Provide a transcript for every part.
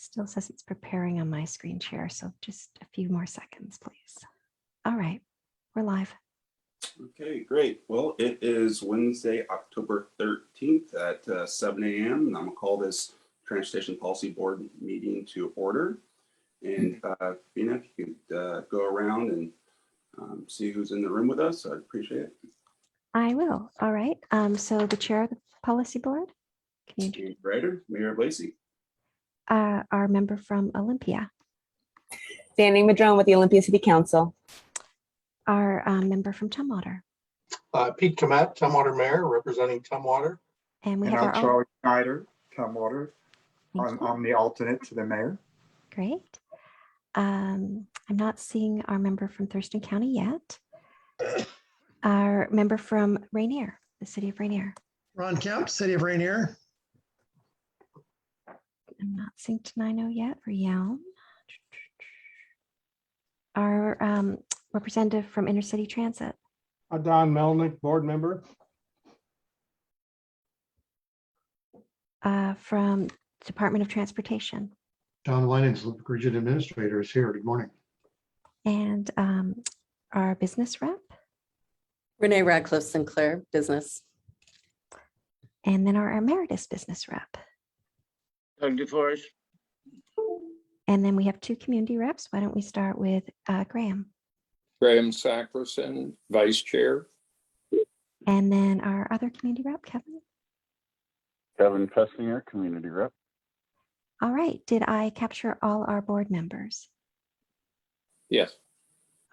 Still says it's preparing on my screen share, so just a few more seconds, please. All right, we're live. Okay, great. Well, it is Wednesday, October 13th at 7 a.m. And I'm gonna call this Transportation Policy Board meeting to order. And Vina, if you could go around and see who's in the room with us, I'd appreciate it. I will. All right. So the chair of the policy board, can you introduce Writer, Mayor Lacey. our member from Olympia, Danny Madrone with the Olympia City Council. our member from Tumwater, Pete Komet, Tumwater Mayor, representing Tumwater. and we And have I'm our own. Charlie Snyder, Tumwater. Thank you. I'm the alternate to the mayor. Great. I'm not seeing our member from Thurston County yet. Our member from Rainier, the city of Rainier. Ron Kemp, City of Rainier. I'm not seeing Tenino yet for Yelm. Our representative from Intercity Transit. Don Melnick, board member. From Department of Transportation. John Lennon's Region Administrator is here. Good morning. And our business rep. Renee Radcliffe Sinclair, business. And then our emeritus business rep. Doug DeForest. And then we have two community reps. Why don't we start with Graham? Graham Sackerson, Vice Chair. And then our other community rep, Kevin. Kevin Festinger, Community Rep. All right. Did I capture all our board members? Yes.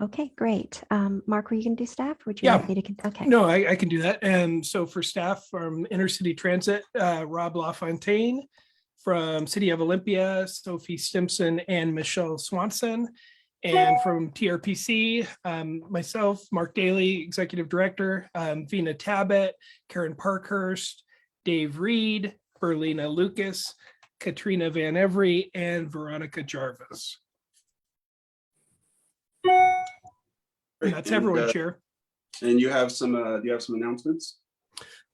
Okay, great. Mark, were you going to do staff? Or would you Yeah. like me to? Okay. No, I can do that. And so for staff from Intercity Transit, Rob LaFontaine, from City of Olympia, Sophie Stimson and Michelle Swanson. And from TRPC, myself, Mark Daly, Executive Director, Vina Tabbitt, Karen Parkhurst, Dave Reed, Berlina Lucas, Katrina Van Every, and Veronica Jarvis. And that's everyone, Chair. And you have some, do you have some announcements?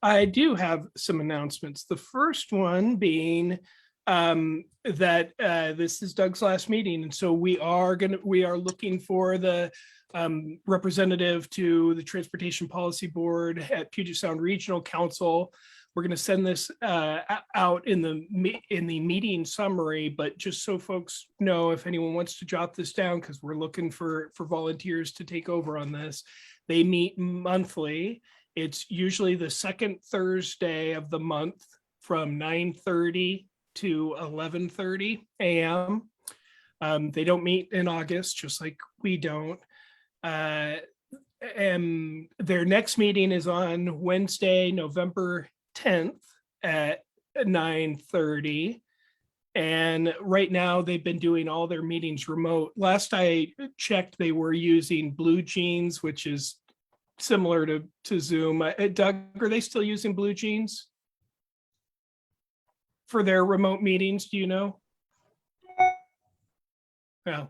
I do have some announcements. The first one being that this is Doug's last meeting, and so we are looking for the representative to the Transportation Policy Board at Puget Sound Regional Council. We're going to send this out in the meeting summary, but just so folks know, if anyone wants to jot this down, because we're looking for volunteers to take over on this. They meet monthly. It's usually the second Thursday of the month from 9:30 to 11:30 a.m. They don't meet in August, just like we don't. And their next meeting is on Wednesday, November 10th at 9:30. And right now they've been doing all their meetings remote. Last I checked, they were using Blue Jeans, which is similar to Zoom. Doug, are they still using Blue Jeans for their remote meetings? Do you know? No.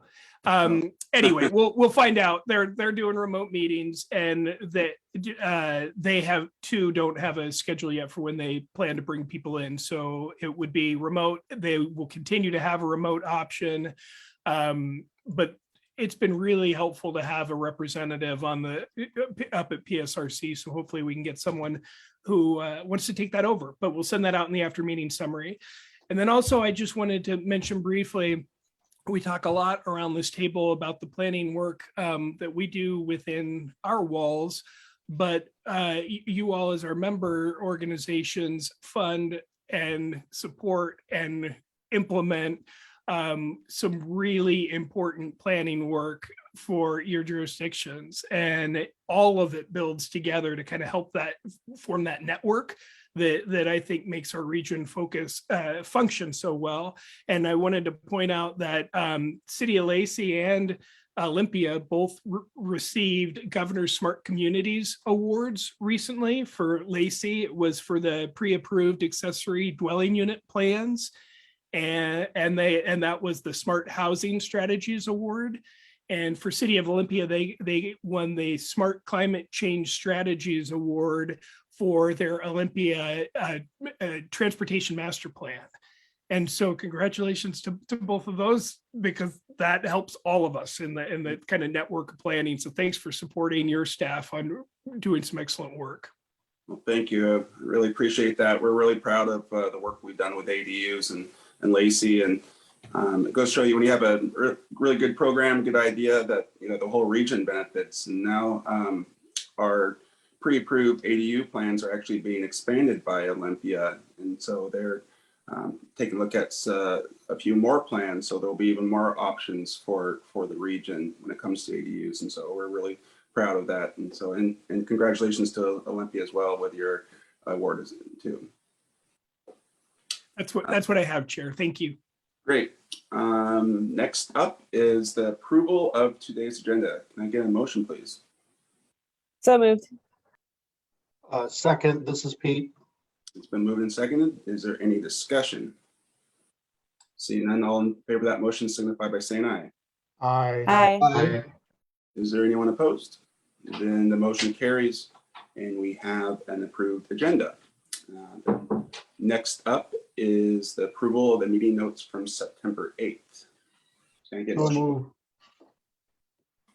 Anyway, we'll find out. They're doing remote meetings, and they don't have a schedule yet for when they plan to bring people in. So it would be remote. They will continue to have a remote option, but it's been really helpful to have a representative on up at PSRC. So hopefully we can get someone who wants to take that over, but we'll send that out in the after meeting summary. And then also I just wanted to mention briefly, we talk a lot around this table about the planning work that we do within our walls, but you all as our member organizations fund and support and implement some really important planning work for your jurisdictions, and all of it builds together to kind of help that form that network that I think makes our region function so well. And I wanted to point out that City of Lacey and Olympia both received Governor's Smart Communities Awards recently. For Lacey, it was for the pre-approved accessory dwelling unit plans. And that was the Smart Housing Strategies Award. And for City of Olympia, they won the Smart Climate Change Strategies Award for their Olympia Transportation Master Plan. And so congratulations to both of those, because that helps all of us in the kind of network of planning. So thanks for supporting your staff on doing some excellent work. Well, thank you. I really appreciate that. We're really proud of the work we've done with ADUs and Lacey. And it goes to show you, when you have a really good program, good idea, that the whole region benefits. And now our pre-approved ADU plans are actually being expanded by Olympia, and so they're taking a look at a few more plans. So there'll be even more options for the region when it comes to ADUs. And so we're really proud of that. And so, and congratulations to Olympia as well with your award too. That's what I have, Chair. Thank you. Great. Next up is the approval of today's agenda. Can I get a motion, please? So moved. Second, this is Pete. It's been moved and seconded. Is there any discussion? Seeing none, all in favor of that motion signify by saying aye. Aye. Aye. Aye. Is there anyone opposed? Then the motion carries and we have an approved agenda. Next up is the approval of the meeting notes from September 8th. Can I get a So motion? move.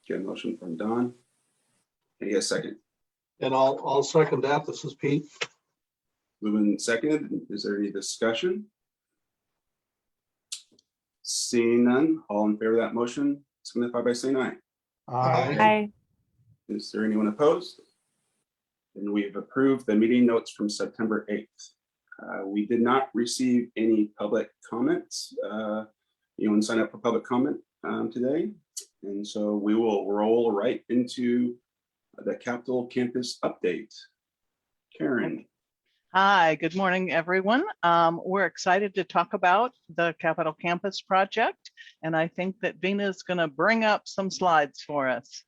Get a motion from Don. Can I get a second? And I'll second that. This is Pete. Moving seconded. Is there any discussion? Seeing none, all in favor of that motion signify by saying aye. Aye. Aye. Is there anyone opposed? And we've approved the meeting notes from September 8th. We did not receive any public comments. Anyone sign up for public comment today? And so we will roll right into the Capitol Campus update. Karen. Hi, good morning, everyone. We're excited to talk about the Capitol Campus project, and I think that Vina is going to bring up some slides for us.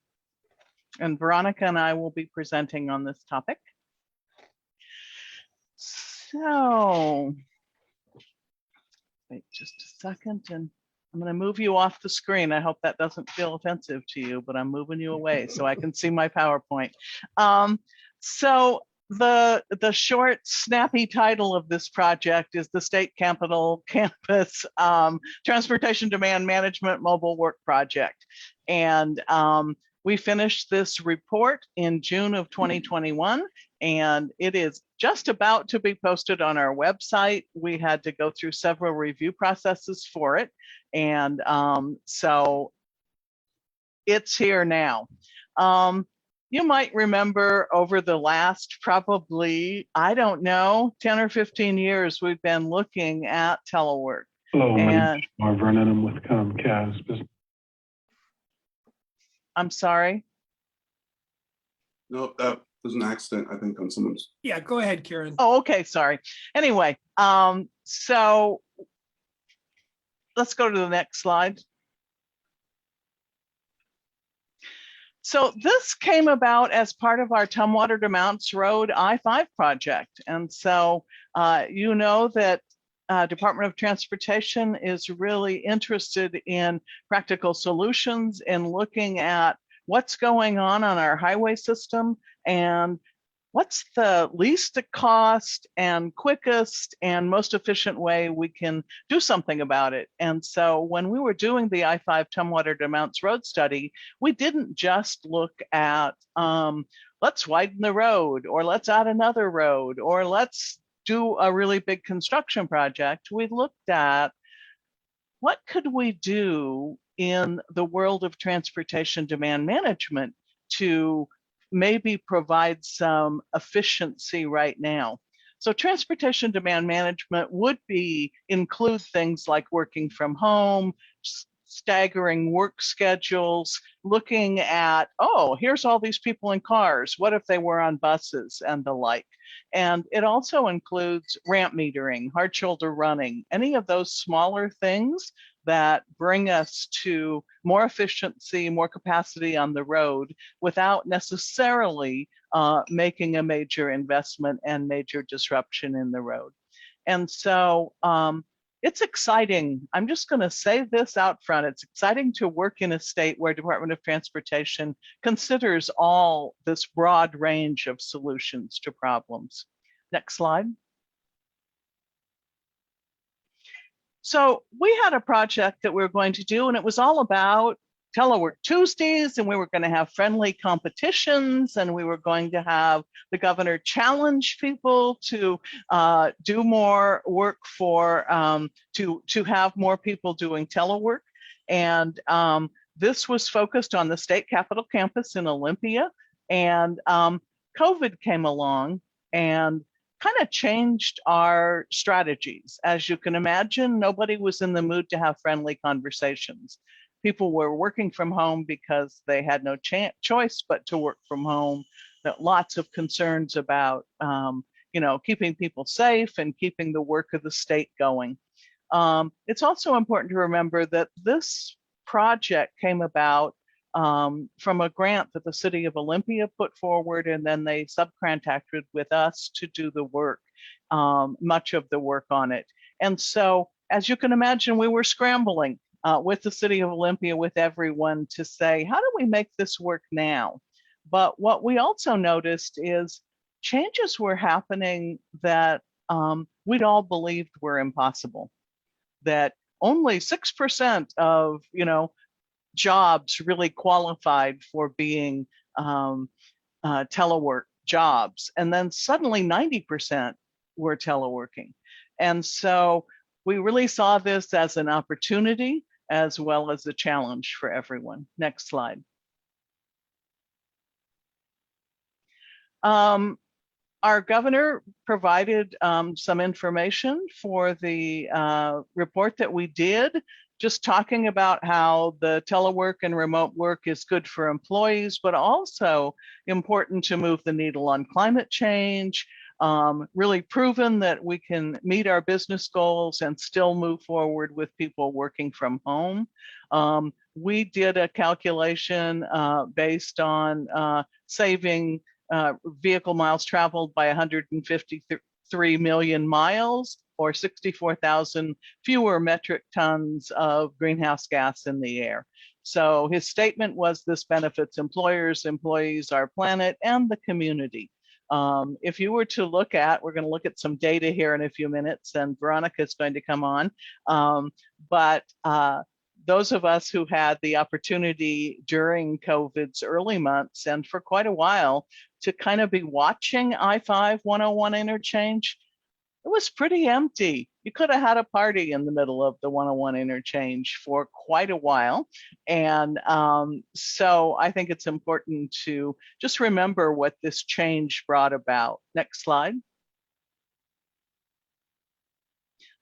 And Veronica and I will be presenting on this topic. So, wait just a second, and I'm going to move you off the screen. I hope that doesn't feel offensive to you, but I'm moving you away so I can see my PowerPoint. So the short, snappy title of this project is the State Capitol Campus Transportation Demand Management Mobile Work Project. And we finished this report in June of 2021, and it is just about to be posted on our website. We had to go through several review processes for it. And so it's here now. You might remember over the last probably, I don't know, 10 or 15 years, we've been looking at telework. Hello, my name And is Marv Vernon. I'm with Comcast. I'm sorry. No, that was an accident, I think, on someone's. Yeah, go ahead, Karen. Oh, okay, sorry. Anyway, so let's go to the next slide. So this came about as part of our Tumwater to Mounts Road I-5 project. And so you know that Department of Transportation is really interested in practical solutions and looking at what's going on our highway system and what's the least cost and quickest and most efficient way we can do something about it. And so when we were doing the I-5 Tumwater to Mounts Road study, we didn't just look at let's widen the road, or let's add another road, or let's do a really big construction project. We looked at what could we do in the world of transportation demand management to maybe provide some efficiency right now. So transportation demand management would include things like working from home, staggering work schedules, looking at, oh, here's all these people in cars. What if they were on buses and the like? And it also includes ramp metering, hard shoulder running, any of those smaller things that bring us to more efficiency, more capacity on the road without necessarily making a major investment and major disruption in the road. And so it's exciting. I'm just going to say this out front. It's exciting to work in a state where Department of Transportation considers all this broad range of solutions to problems. Next slide. So we had a project that we were going to do, and it was all about Telework Tuesdays, and we were going to have friendly competitions, and we were going to have the governor challenge people to do more work for to have more people doing telework. And this was focused on the state capitol campus in Olympia, and COVID came along and kind of changed our strategies. As you can imagine, nobody was in the mood to have friendly conversations. People were working from home because they had no choice but to work from home. Lots of concerns about, keeping people safe and keeping the work of the state going. It's also important to remember that this project came about from a grant that the city of Olympia put forward, and then they subcontracted with us to do the work, much of the work on it. And so, as you can imagine, we were scrambling with the city of Olympia, with everyone, to say, how do we make this work now? But what we also noticed is changes were happening that we'd all believed were impossible, that only 6% of, jobs really qualified for being telework jobs. And then suddenly 90% were teleworking. And so we really saw this as an opportunity as well as a challenge for everyone. Next slide. Our governor provided some information for the report that we did, just talking about how the telework and remote work is good for employees, but also important to move the needle on climate change, really proven that we can meet our business goals and still move forward with people working from home. We did a calculation based on saving vehicle miles traveled by 153 million miles, or 64,000 fewer metric tons of greenhouse gas in the air. So his statement was, this benefits employers, employees, our planet, and the community. If you were to look at, we're going to look at some data here in a few minutes, and Veronica is going to come on. But those of us who had the opportunity during COVID's early months, and for quite a while, to kind of be watching I-5-101 interchange, it was pretty empty. You could have had a party in the middle of the 101 interchange for quite a while. And so I think it's important to just remember what this change brought about. Next slide.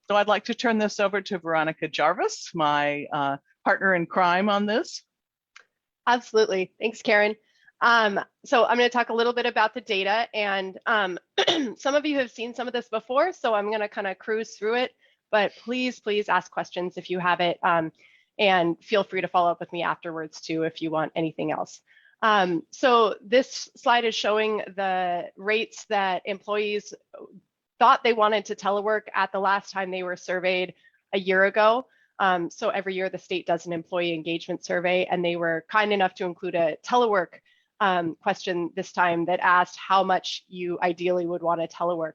So I'd like to turn this over to Veronica Jarvis, my partner in crime on this. Absolutely. Thanks, Karen. So I'm going to talk a little bit about the data, and some of you have seen some of this before, so I'm going to kind of cruise through it, but please ask questions if you have it, and feel free to follow up with me afterwards too if you want anything else. So this slide is showing the rates that employees thought they wanted to telework at the last time they were surveyed a year ago. So every year the state does an employee engagement survey, and they were kind enough to include a telework question this time that asked how much you ideally would want to telework.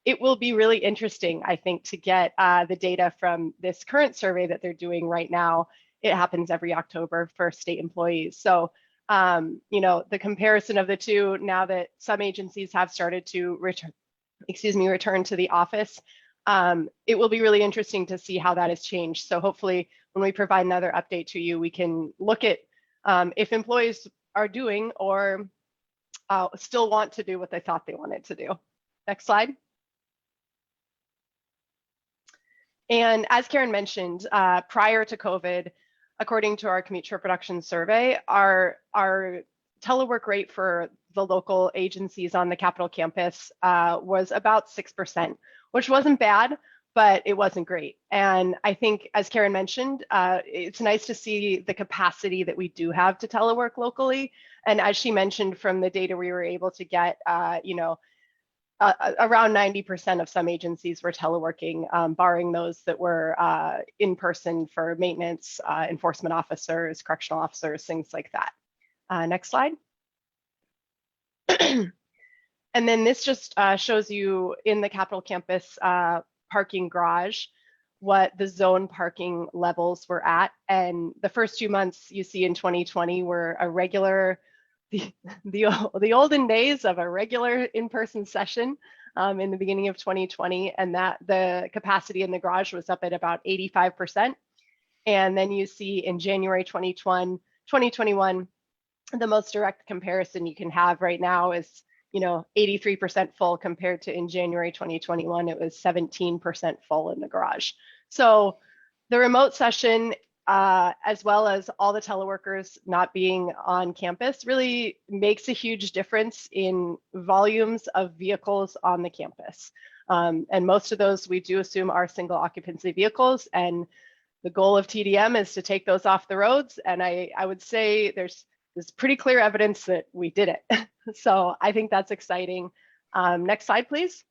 It will be really interesting, I think, to get the data from this current survey that they're doing right now. It happens every October for state employees. So, the comparison of the two, now that some agencies have started to return to the office, it will be really interesting to see how that has changed. So hopefully when we provide another update to you, we can look at if employees are doing or still want to do what they thought they wanted to do. Next slide. And as Karen mentioned, prior to COVID, according to our Commute Share Production survey, our telework rate for the local agencies on the Capitol campus was about 6%, which wasn't bad, but it wasn't great. And I think, as Karen mentioned, it's nice to see the capacity that we do have to telework locally. And as she mentioned, from the data we were able to get, around 90% of some agencies were teleworking, barring those that were in person for maintenance, enforcement officers, correctional officers, things like that. Next slide. And then this just shows you in the Capitol campus parking garage, what the zone parking levels were at. And the first 2 months you see in 2020 were a regular, the olden days of a regular in-person session in the beginning of 2020, and that the capacity in the garage was up at about 85%. And then you see in January 2021, the most direct comparison you can have right now is 83% full compared to in January 2021, it was 17% full in the garage. So the remote session, as well as all the teleworkers not being on campus, really makes a huge difference in volumes of vehicles on the campus. And most of those we do assume are single occupancy vehicles. And the goal of TDM is to take those off the roads. And I would say there's pretty clear evidence that we did it. So I think that's exciting. Next slide, please.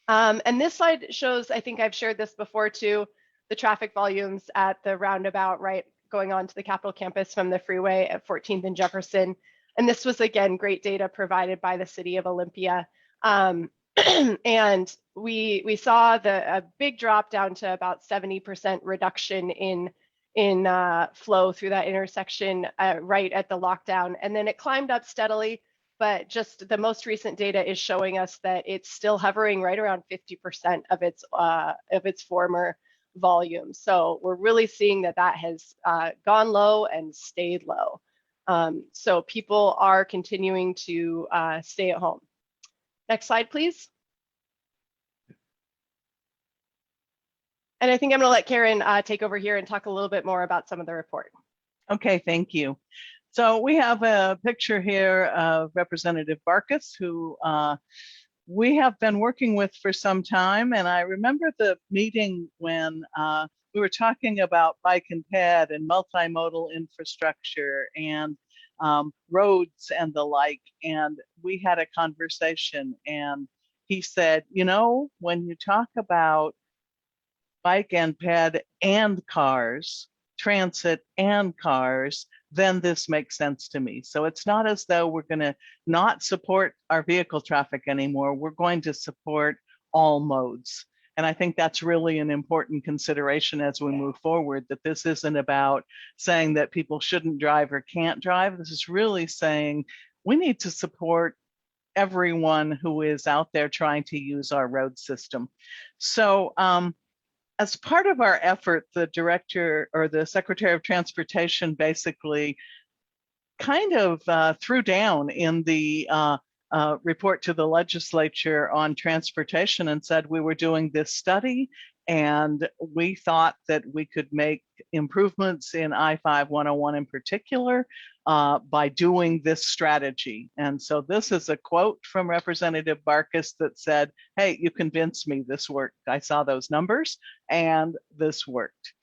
And this slide shows, I think I've shared this before too, the traffic volumes at the roundabout, right, going on to the Capitol campus from the freeway at 14th and Jefferson. And this was, again, great data provided by the city of Olympia. And we saw a big drop down to about 70% reduction in flow through that intersection right at the lockdown. And then it climbed up steadily, but just the most recent data is showing us that it's still hovering right around 50% of its former volume. So we're really seeing that has gone low and stayed low. So people are continuing to stay at home. Next slide, please. And I think I'm going to let Karen take over here and talk a little bit more about some of the report. Okay, thank you. So we have a picture here of Representative Barkas, who we have been working with for some time. And I remember the meeting when we were talking about bike and ped and multimodal infrastructure and roads and the like. And we had a conversation, and he said, when you talk about bike and ped and cars, transit and cars, then this makes sense to me. So it's not as though we're going to not support our vehicle traffic anymore. We're going to support all modes. And I think that's really an important consideration as we move forward, that this isn't about saying that people shouldn't drive or can't drive. This is really saying we need to support everyone who is out there trying to use our road system. So as part of our effort, the director or the Secretary of Transportation basically kind of threw down in the report to the legislature on transportation and said we were doing this study and we thought that we could make improvements in I-5-101 in particular by doing this strategy. And so this is a quote from Representative Barkas that said, hey, you convinced me this worked. I saw those numbers and this worked.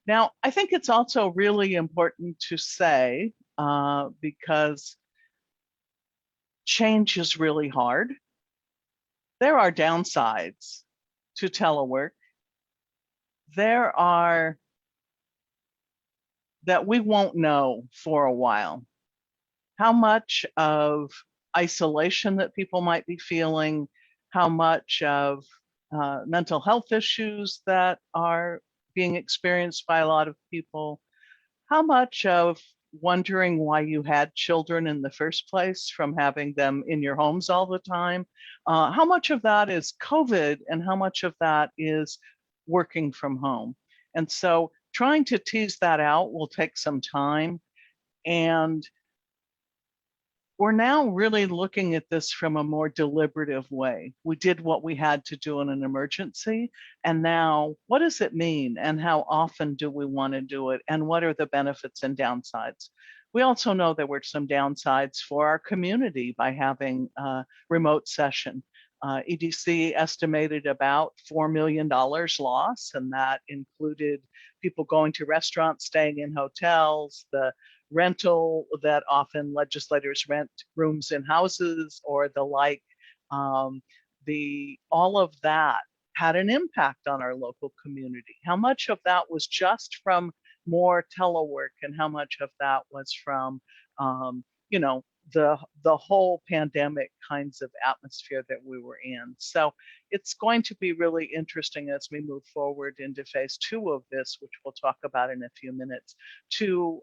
Now, I think it's also really important to say, because change is really hard. There are downsides to telework. There are that we won't know for a while. How much of isolation that people might be feeling, how much of mental health issues that are being experienced by a lot of people, how much of wondering why you had children in the first place from having them in your homes all the time, how much of that is COVID and how much of that is working from home. And so trying to tease that out will take some time. And we're now really looking at this from a more deliberative way. We did what we had to do in an emergency. And now what does it mean? And how often do we want to do it? And what are the benefits and downsides? We also know there were some downsides for our community by having a remote session. EDC estimated about $4 million loss, and that included people going to restaurants, staying in hotels, the rental that often legislators rent rooms in houses or the like. All of that had an impact on our local community. How much of that was just from more telework and how much of that was from the whole pandemic kinds of atmosphere that we were in. So it's going to be really interesting as we move forward into phase 2 of this, which we'll talk about in a few minutes, to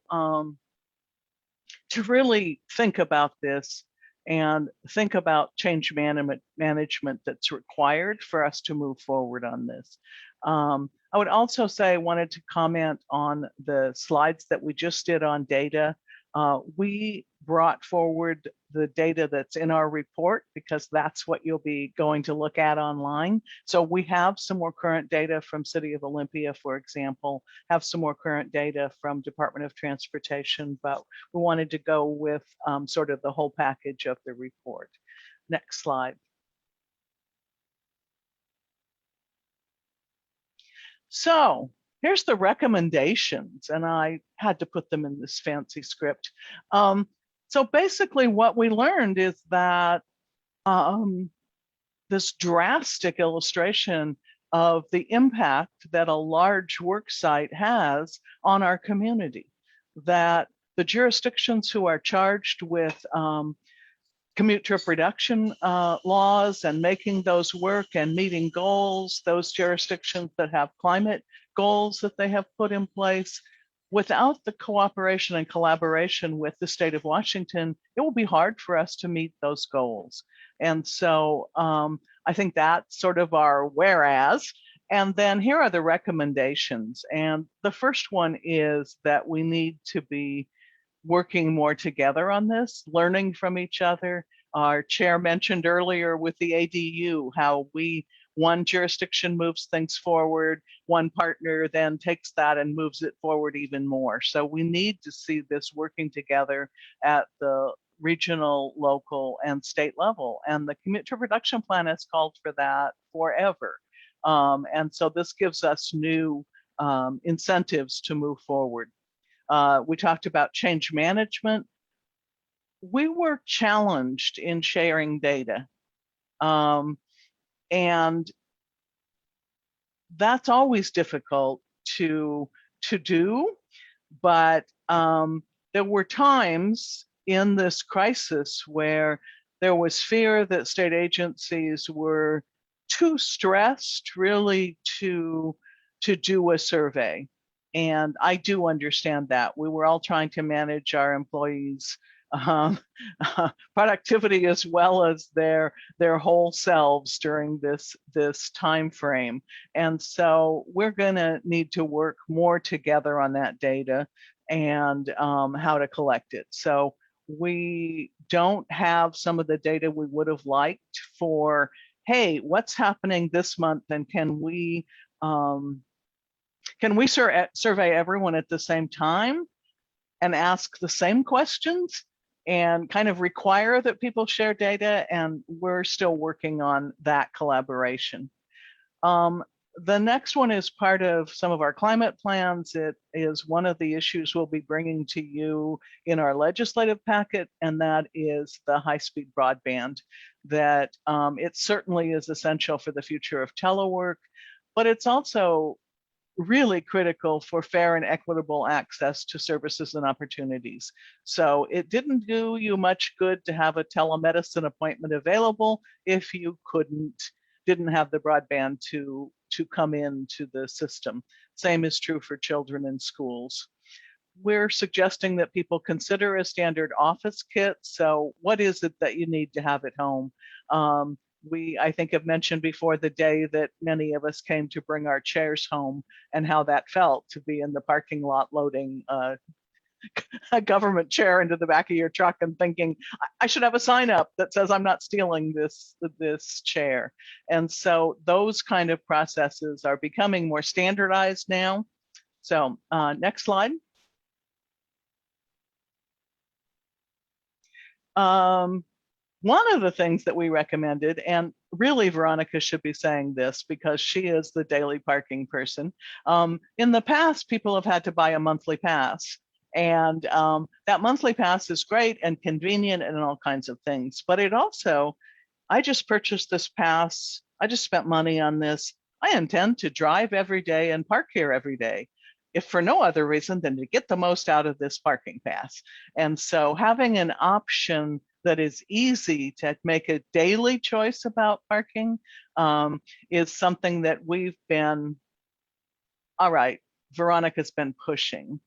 really think about this and think about change management that's required for us to move forward on this. I would also say I wanted to comment on the slides that we just did on data. We brought forward the data that's in our report because that's what you'll be going to look at online. So we have some more current data from City of Olympia, for example, have some more current data from Department of Transportation, but we wanted to go with sort of the whole package of the report. Next slide. So here's the recommendations, and I had to put them in this fancy script. So basically what we learned is that this drastic illustration of the impact that a large work site has on our community, that the jurisdictions who are charged with commute trip reduction laws and making those work and meeting goals, those jurisdictions that have climate goals that they have put in place, without the cooperation and collaboration with the state of Washington, it will be hard for us to meet those goals. And so I think that's sort of our whereas. And then here are the recommendations. And the first one is that we need to be working more together on this, learning from each other. Our chair mentioned earlier with the ADU, how one jurisdiction moves things forward, one partner then takes that and moves it forward even more. So we need to see this working together at the regional, local, and state level. And the commute trip reduction plan has called for that forever. And so this gives us new incentives to move forward. We talked about change management. We were challenged in sharing data. And that's always difficult to do, but there were times in this crisis where there was fear that state agencies were too stressed really to do a survey. And I do understand that. We were all trying to manage our employees' productivity as well as their whole selves during this time frame. And so we're going to need to work more together on that data and how to collect it. So we don't have some of the data we would have liked for, hey, what's happening this month, and can we survey everyone at the same time and ask the same questions and kind of require that people share data? And we're still working on that collaboration. The next one is part of some of our climate plans. It is one of the issues we'll be bringing to you in our legislative packet, and that is the high-speed broadband. That it certainly is essential for the future of telework, but it's also really critical for fair and equitable access to services and opportunities. So it didn't do you much good to have a telemedicine appointment available if you didn't have the broadband to come into the system. Same is true for children in schools. We're suggesting that people consider a standard office kit. So what is it that you need to have at home? I think I've mentioned before the day that many of us came to bring our chairs home and how that felt to be in the parking lot loading a government chair into the back of your truck and thinking, I should have a sign up that says I'm not stealing this chair. And so those kind of processes are becoming more standardized now. So next slide. One of the things that we recommended, and really Veronica should be saying this because she is the daily parking person. In the past, people have had to buy a monthly pass. And that monthly pass is great and convenient and all kinds of things. But it also, I just purchased this pass. I just spent money on this. I intend to drive every day and park here every day. if for no other reason than to get the most out of this parking pass. And so having an option that is easy to make a daily choice about parking is something that we've been, all right, Veronica's been pushing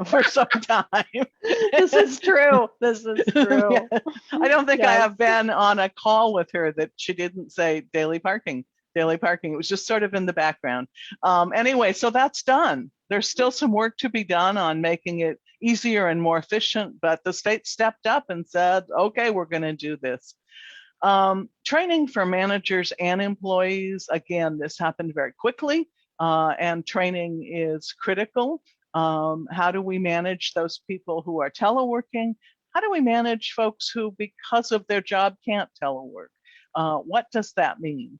for some time. This is true. This is true. Yeah. I don't think I Yes. have been on a call with her that she didn't say daily parking. Daily parking. It was just sort of in the background. Anyway, so that's done. There's still some work to be done on making it easier and more efficient, but the state stepped up and said, okay, we're going to do this. Training for managers and employees. Again, this happened very quickly, and training is critical. How do we manage those people who are teleworking? How do we manage folks who, because of their job, can't telework? What does that mean?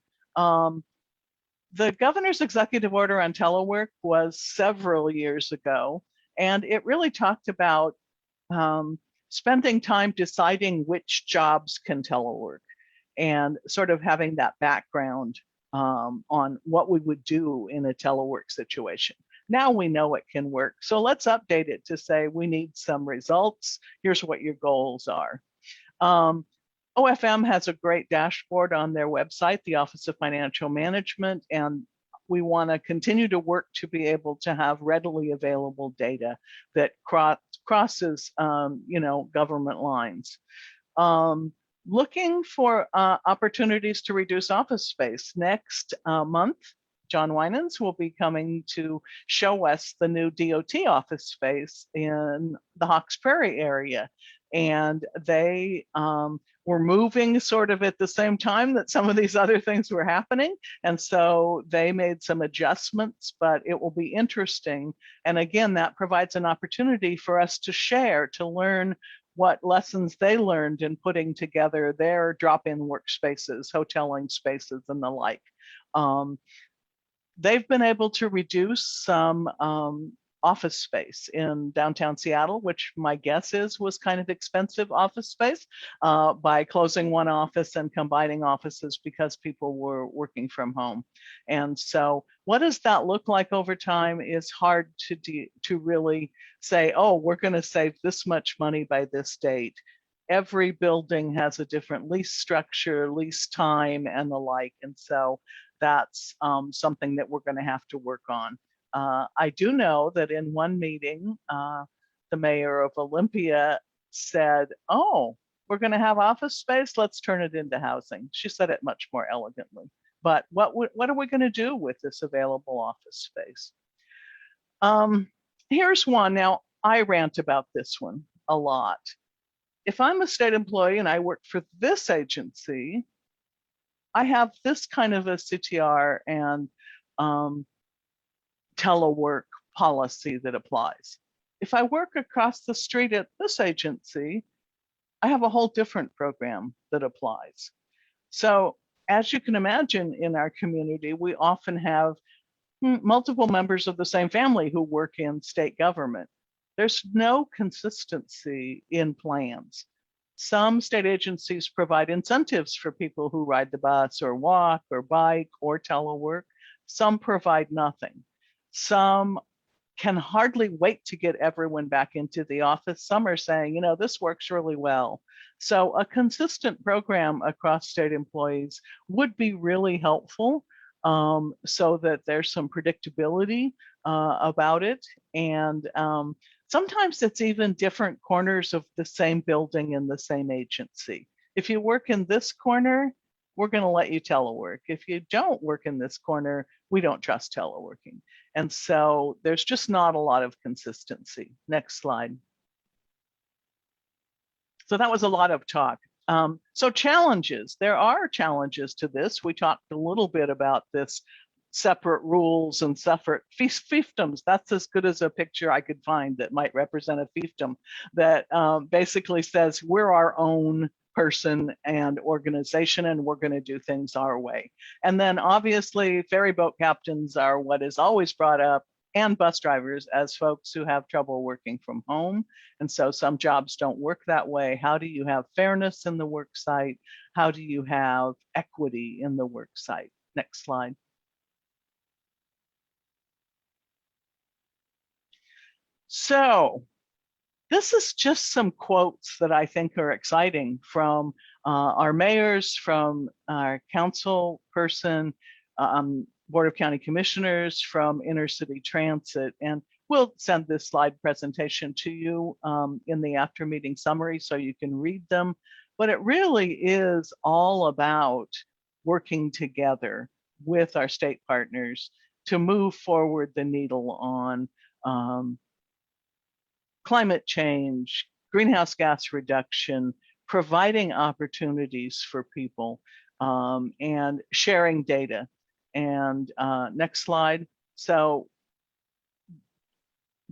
The governor's executive order on telework was several years ago, and it really talked about spending time deciding which jobs can telework and sort of having that background on what we would do in a telework situation. Now we know it can work. So let's update it to say we need some results. Here's what your goals are. OFM has a great dashboard on their website, the Office of Financial Management, and we want to continue to work to be able to have readily available data that crosses, government lines. Looking for opportunities to reduce office space. Next month, John Winans will be coming to show us the new DOT office space in the Hawks Prairie area. And they were moving sort of at the same time that some of these other things were happening. And so they made some adjustments, but it will be interesting. And again, that provides an opportunity for us to share, to learn what lessons they learned in putting together their drop-in workspaces, hoteling spaces, and the like. They've been able to reduce some office space in downtown Seattle, which my guess is was kind of expensive office space, by closing one office and combining offices because people were working from home. And so what does that look like over time is hard to really say, oh, we're going to save this much money by this date. Every building has a different lease structure, lease time, and the like. And so that's something that we're going to have to work on. I do know that in one meeting, the mayor of Olympia said, oh, we're going to have office space, let's turn it into housing. She said it much more elegantly. But what are we going to do with this available office space? Here's one. Now, I rant about this one a lot. If I'm a state employee and I work for this agency, I have this kind of a CTR and telework policy that applies. If I work across the street at this agency, I have a whole different program that applies. So as you can imagine, in our community, we often have multiple members of the same family who work in state government. There's no consistency in plans. Some state agencies provide incentives for people who ride the bus or walk or bike or telework. Some provide nothing. Some can hardly wait to get everyone back into the office. Some are saying, you know, this works really well. So a consistent program across state employees would be really helpful, so that there's some predictability about it. And sometimes it's even different corners of the same building in the same agency. If you work in this corner, we're going to let you telework. If you don't work in this corner, we don't trust teleworking. And so there's just not a lot of consistency. Next slide. So that was a lot of talk. So challenges, there are challenges to this. We talked a little bit about this, separate rules and separate fiefdoms. That's as good as a picture I could find that might represent a fiefdom that basically says we're our own person and organization and we're going to do things our way. And then obviously ferry boat captains are what is always brought up, and bus drivers as folks who have trouble working from home. And so some jobs don't work that way. How do you have fairness in the work site? How do you have equity in the work site? Next slide. So this is just some quotes that I think are exciting from our mayors, from our council person, Board of County Commissioners, from Inner City Transit. And we'll send this slide presentation to you in the after meeting summary so you can read them. But it really is all about working together with our state partners to move forward the needle on climate change, greenhouse gas reduction, providing opportunities for people, and sharing data. And next slide. So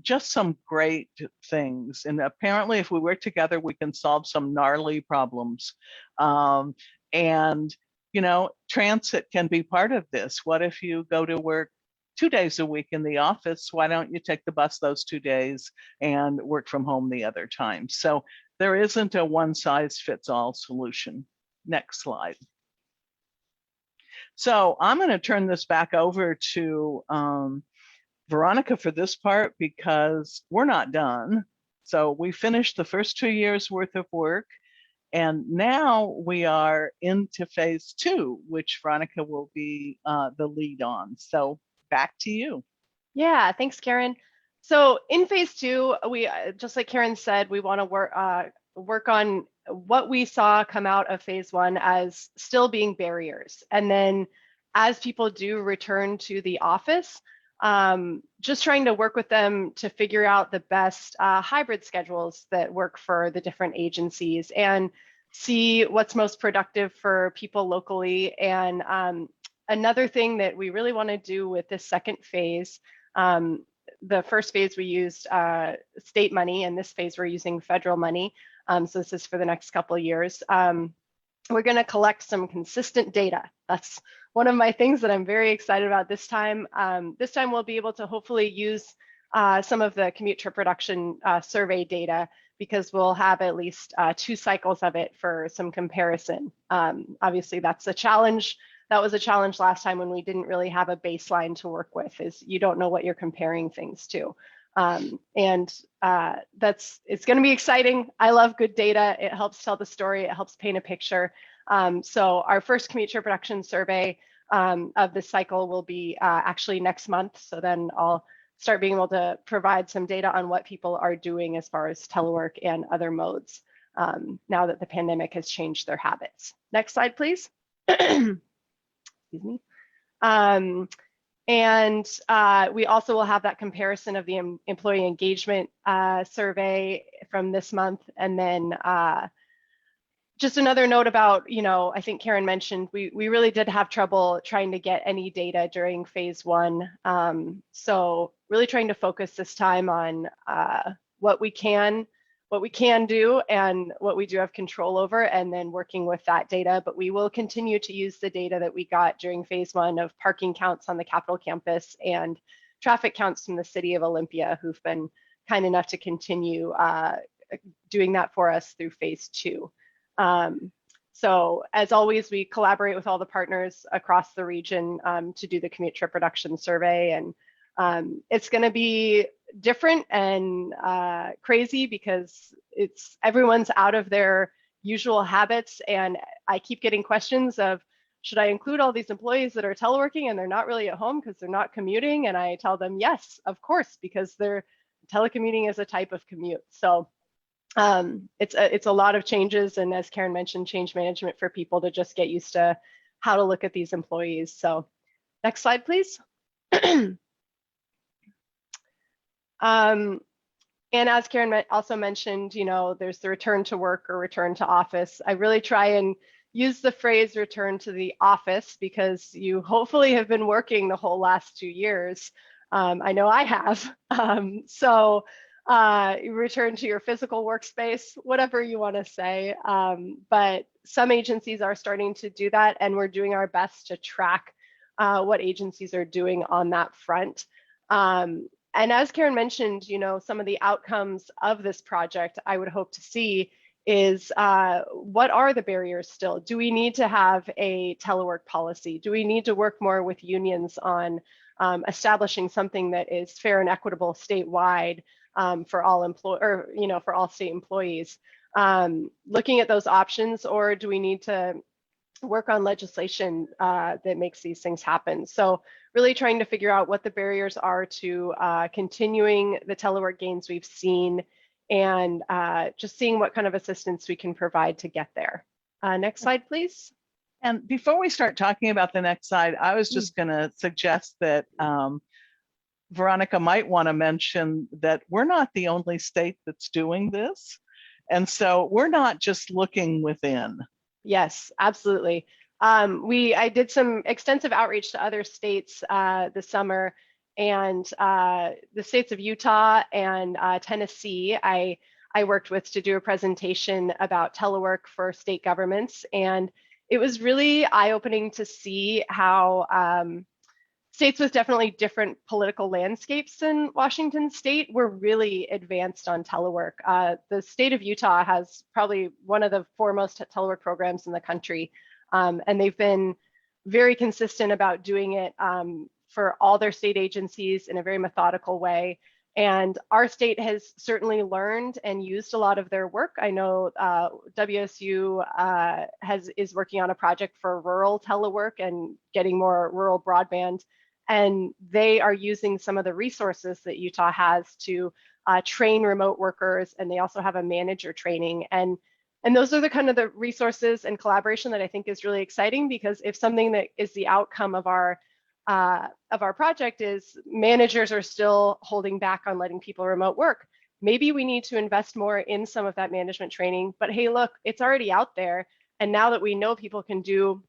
just some great things. And apparently if we work together, we can solve some gnarly problems. And, you know, transit can be part of this. What if you go to work 2 days a week in the office? Why don't you take the bus those 2 days and work from home the other time? So there isn't a one size fits all solution. Next slide. So I'm going to turn this back over to Veronica for this part because we're not done. So we finished the first 2 years worth of work, and now we are into phase 2, which Veronica will be the lead on. So back to you. Yeah, thanks, Karen. So in phase 2, we just like Karen said, we want to work on what we saw come out of phase 1 as still being barriers, and then as people do return to the office, just trying to work with them to figure out the best hybrid schedules that work for the different agencies and see what's most productive for people locally. And another thing that we really want to do with this second phase, the first phase we used state money, and this phase we're using federal money. So this is for the next couple of years. We're going to collect some consistent data. That's one of my things that I'm very excited about this time. This time we'll be able to hopefully use some of the commute trip reduction survey data, because we'll have at least 2 cycles of it for some comparison. Obviously that's a challenge. That was a challenge last time when we didn't really have a baseline to work with, is you don't know what you're comparing things to. It's going to be exciting. I love good data. It helps tell the story. It helps paint a picture. So our first commute trip reduction survey of this cycle will be actually next month. So then I'll start being able to provide some data on what people are doing as far as telework and other modes now that the pandemic has changed their habits. Next slide, please. Excuse me. We also will have that comparison of the employee engagement survey from this month. And then just another note about, you know, I think Karen mentioned, we really did have trouble trying to get any data during phase 1. So really trying to focus this time on what we can do and what we do have control over, and then working with that data. But we will continue to use the data that we got during phase 1 of parking counts on the Capitol campus and traffic counts from the city of Olympia, who've been kind enough to continue doing that for us through phase 2. So as always, we collaborate with all the partners across the region to do the commute trip reduction survey. And it's going to be different and crazy because everyone's out of their usual habits. And I keep getting questions of, should I include all these employees that are teleworking and they're not really at home because they're not commuting? And I tell them, yes, of course, because telecommuting is a type of commute. So it's a lot of changes. And as Karen mentioned, change management for people to just get used to how to look at these employees. So next slide, please. And as Karen also mentioned, you know, there's the return to work or return to office. I really try and use the phrase return to the office because you hopefully have been working the whole last 2 years. I know I have. So you return to your physical workspace, whatever you want to say. But some agencies are starting to do that, and we're doing our best to track what agencies are doing on that front. And as Karen mentioned, you know, some of the outcomes of this project I would hope to see is what are the barriers still? Do we need to have a telework policy? Do we need to work more with unions on establishing something that is fair and equitable statewide? for all for all state employees. Looking at those options, or do we need to work on legislation that makes these things happen? So really trying to figure out what the barriers are to continuing the telework gains we've seen, and just seeing what kind of assistance we can provide to get there. Next slide, please. And before we start talking about the next slide, I was just going to suggest that Veronica might want to mention that we're not the only state that's doing this. And so we're not just looking within. Yes, absolutely. I did some extensive outreach to other states this summer, and the states of Utah and Tennessee, I worked with to do a presentation about telework for state governments. And it was really eye-opening to see how states with definitely different political landscapes than Washington state were really advanced on telework. The state of Utah has probably one of the foremost telework programs in the country. And they've been very consistent about doing it for all their state agencies in a very methodical way. And our state has certainly learned and used a lot of their work. I know WSU is working on a project for rural telework and getting more rural broadband. And they are using some of the resources that Utah has to train remote workers. And they also have a manager training. And those are the kind of the resources and collaboration that I think is really exciting, because if something that is the outcome of our project is managers are still holding back on letting people remote work, maybe we need to invest more in some of that management training. But hey, look, it's already out there. And now that we know people can do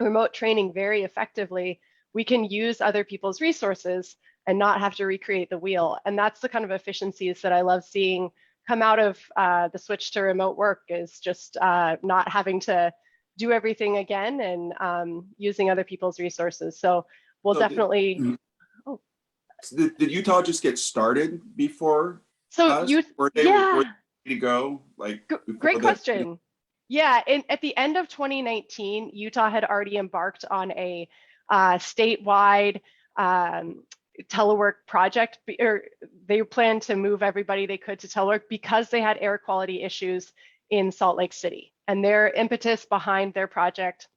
remote training very effectively, we can use other people's resources and not have to recreate the wheel. And that's the kind of efficiencies that I love seeing come out of the switch to remote work, is just not having to do everything again and using other people's resources. So we'll definitely. Did Utah just get started before? So us? Were they ready to go? Like, great question. Yeah, at the end of 2019, Utah had already embarked on a statewide telework project, or they planned to move everybody they could to telework because they had air quality issues in Salt Lake City. And their impetus behind their project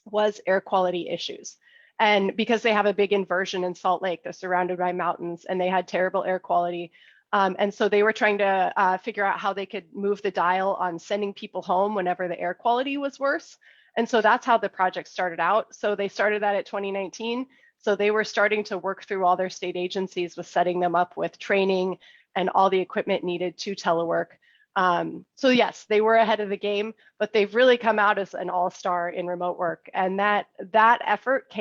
was air quality issues. And because they have a big inversion in Salt Lake, they're surrounded by mountains and they had terrible air quality. And so they were trying to figure out how they could move the dial on sending people home whenever the air quality was worse. And so that's how the project started out. So they started that at 2019. So they were starting to work through all their state agencies with setting them up with training and all the equipment needed to telework. So yes, they were ahead of the game, but they've really come out as an all-star in remote work. And that effort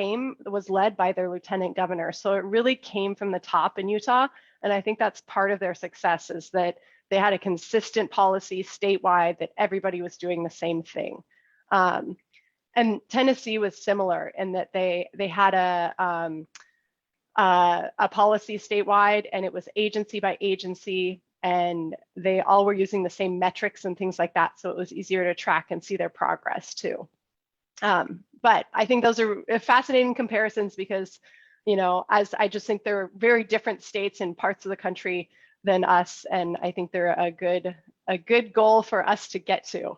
was led by their lieutenant governor. So it really came from the top in Utah. And I think that's part of their success, is that they had a consistent policy statewide that everybody was doing the same thing. And Tennessee was similar in that they had a policy statewide, and it was agency by agency, and they all were using the same metrics and things like that. So it was easier to track and see their progress too. But I think those are fascinating comparisons because, as I just think they're very different states and parts of the country than us. And I think they're a good goal for us to get to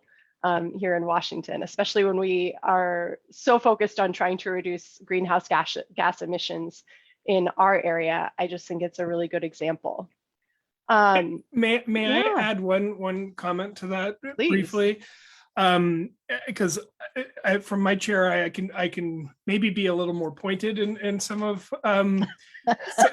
here in Washington, especially when we are so focused on trying to reduce greenhouse gas emissions in our area. I just think it's a really good example. May I add one comment to that? Please. Briefly? Because from my chair, I can maybe be a little more pointed in some of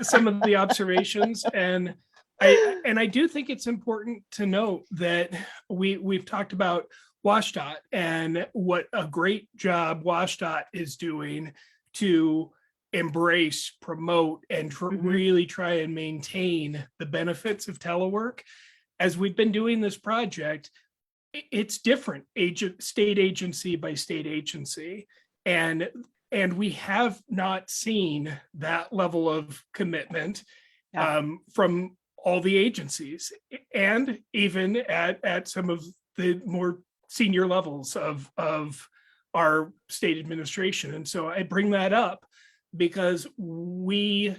some of the observations, and I do think it's important to note that we've talked about WSDOT and what a great job WSDOT is doing to embrace, promote, and really try and maintain the benefits of telework. As we've been doing this project, it's different state agency by state agency. And we have not seen that level of commitment from all the agencies, and even at some of the more senior levels of our state administration. And so I bring that up because regionally,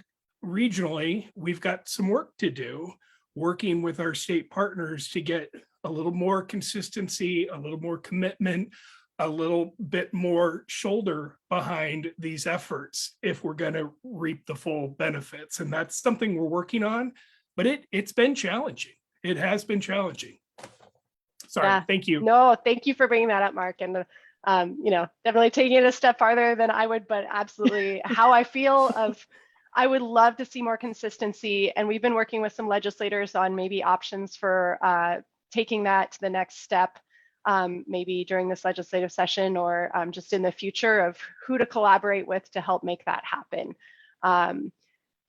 we've got some work to do working with our state partners to get a little more consistency, a little more commitment, a little bit more shoulder behind these efforts if we're going to reap the full benefits. And that's something we're working on, but it's been challenging. It has been challenging. Sorry, Yeah. thank you. No, thank you for bringing that up, Mark. And, definitely taking it a step farther than I would, but absolutely how I feel I would love to see more consistency. And we've been working with some legislators on maybe options for taking that to the next step, maybe during this legislative session or just in the future of who to collaborate with to help make that happen.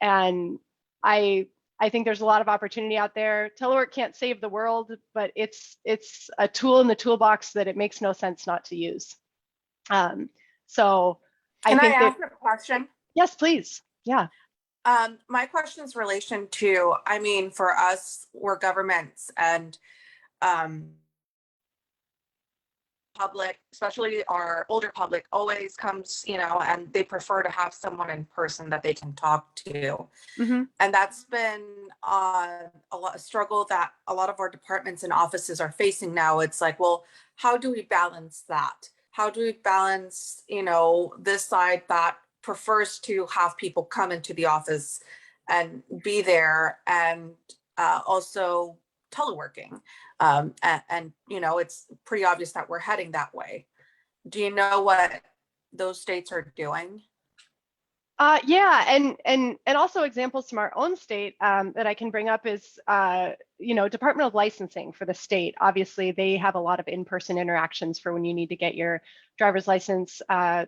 And I think there's a lot of opportunity out there. Telework can't save the world, but it's a tool in the toolbox that it makes no sense not to use. So Can I think ask a question? Yes, please. Yeah. My question is relation to, for us, we're governments and public, especially our older public, always comes, and they prefer to have someone in person that they can talk to. Mm-hmm. And that's been a struggle that a lot of our departments and offices are facing now. It's like, well, how do we balance that? How do we balance, this side that prefers to have people come into the office and be there, and also teleworking, and it's pretty obvious that we're heading that way. Do you know what those states are doing? Yeah, and also examples from our own state that I can bring up is Department of Licensing for the state. Obviously, they have a lot of in-person interactions for when you need to get your driver's license,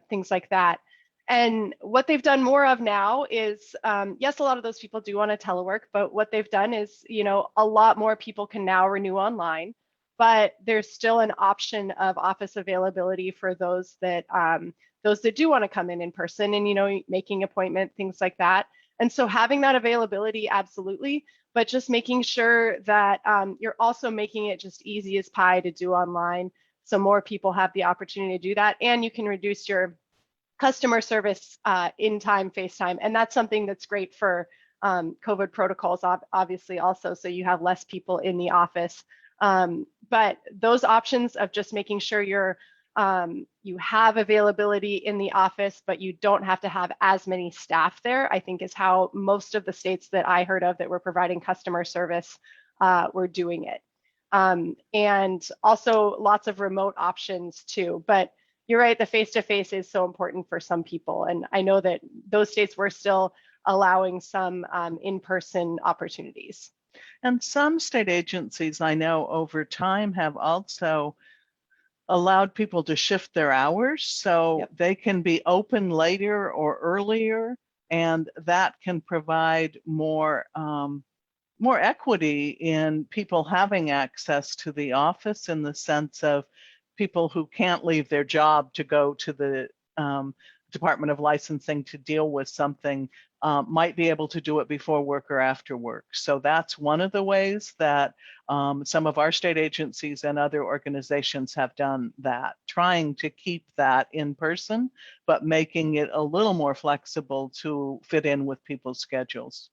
things like that. And what they've done more of now is, yes, a lot of those people do want to telework, but what they've done is, a lot more people can now renew online, but there's still an option of office availability for those that do want to come in person and, making appointment, things like that. And so having that availability, absolutely, but just making sure that you're also making it just easy as pie to do online. So more people have the opportunity to do that, and you can reduce your customer service in time, FaceTime. And that's something that's great for COVID protocols, obviously also, so you have less people in the office. But those options of just making sure you have availability in the office, but you don't have to have as many staff there, I think is how most of the states that I heard of that were providing customer service were doing it. And also lots of remote options too. But you're right, the face-to-face is so important for some people. And I know that those states were still allowing some in-person opportunities. And some state agencies I know over time have also allowed people to shift their hours so they can be open later or earlier, and that can provide more equity in people having access to the office, in the sense of people who can't leave their job to go to the Department of Licensing to deal with something might be able to do it before work or after work. So that's one of the ways that some of our state agencies and other organizations have done that, trying to keep that in person, but making it a little more flexible to fit in with people's schedules.